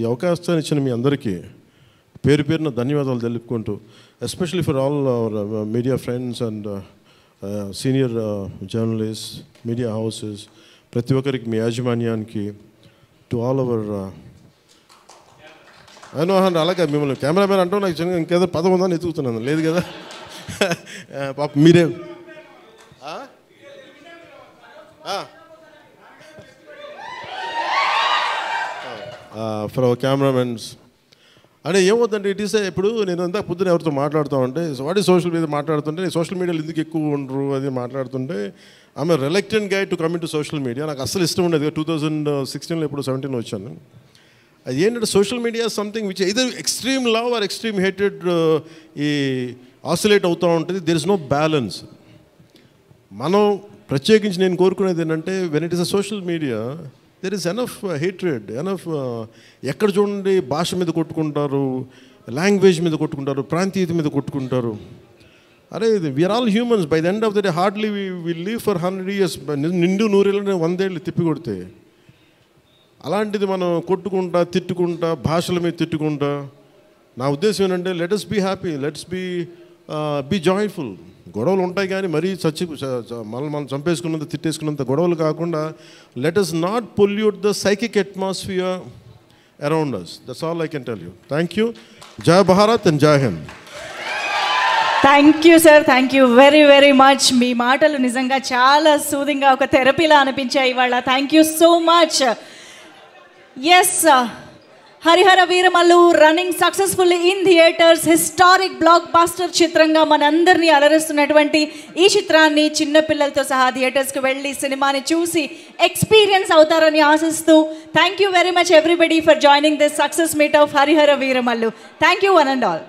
అవకాశాన్ని ఇచ్చిన మీ అందరికీ పేరు పేరున ధన్యవాదాలు తెలుపుకుంటూ, especially for all our media friends and senior journalist, media houses, ప్రతి ఒక్కరికి మీ యాజమాన్యానికి, టు ఆల్ అవర్ అలాగే మిమ్మల్ని కెమెరామెన్ అంటూ నాకు ఇంకేదో పదం ఉందని ఎత్తుకుతున్నాను, లేదు కదా పాప మీరే ఫర్ అవర్ కెమెరామెన్స్. అంటే ఏమవుతుందంటే ఇట్ ఈస్ ఇప్పుడు నేను అంతా పొద్దున ఎవరితో మాట్లాడుతూ ఉంటే వాటి సోషల్ మీడియా మాట్లాడుతుంటే, నేను సోషల్ మీడియాలో ఎందుకు ఎక్కువ ఉండరు అది మాట్లాడుతుంటే, ఆమె reluctant guy to coming to social media. నాకు అస్సలు ఇష్టం ఉండేది. 2016లో ఇప్పుడు 17లో వచ్చాను. అది ఏంటంటే social media something which either extreme love or extreme hated ఈ ఆసిలేట్ అవుతూ ఉంటుంది. There is no balance. మనం ప్రత్యేకించి నేను కోరుకునేది ఏంటంటే when it is a social media there is enough hatred, enough ఎక్కడ చూడండి భాష మీద కొట్టుకుంటారు, లాంగ్వేజ్ మీద కొట్టుకుంటారు, ప్రాంతీయత మీద కొట్టుకుంటారు. అరే we are all humans. By the end of the day hardly we live for 100 years. నిండు 100 ఏళ్ళు 100 ఏళ్ళు తిప్పి కొడితే అలాంటిది మనం కొట్టుకుంటా తిట్టుకుంటా భాషల మీద తిట్టుకుంటా, నా ఉద్దేశం ఏంటంటే let's be happy, let's be joyful. గొడవలు ఉంటాయి కానీ మరీ మనం చంపేసుకున్నంత తిట్టేసుకున్నంత గొడవలు కాకుండా let's not pollute the psychic atmosphere around us. That's all I can tell you. Thank you. జై భారత్ అండ్ జై Hind. Thank you sir, thank you very very much. మీ మాటలు నిజంగా చాలా సూదింగ్గా ఒక థెరపీలా అనిపించాయి ఇవాళ. Thank you so much. Yes, Harihara Veeramallu running successfully in theatres, historic black buster చిత్రంగా మనందరినీ అలరిస్తున్నటువంటి ఈ చిత్రాన్ని చిన్నపిల్లలతో సహా థియేటర్స్కి వెళ్ళి సినిమాని చూసి ఎక్స్పీరియన్స్ అవుతారని ఆశిస్తూ thank you very much everybody for joining this success meet of Harihara Veeramallu. Thank you one and all.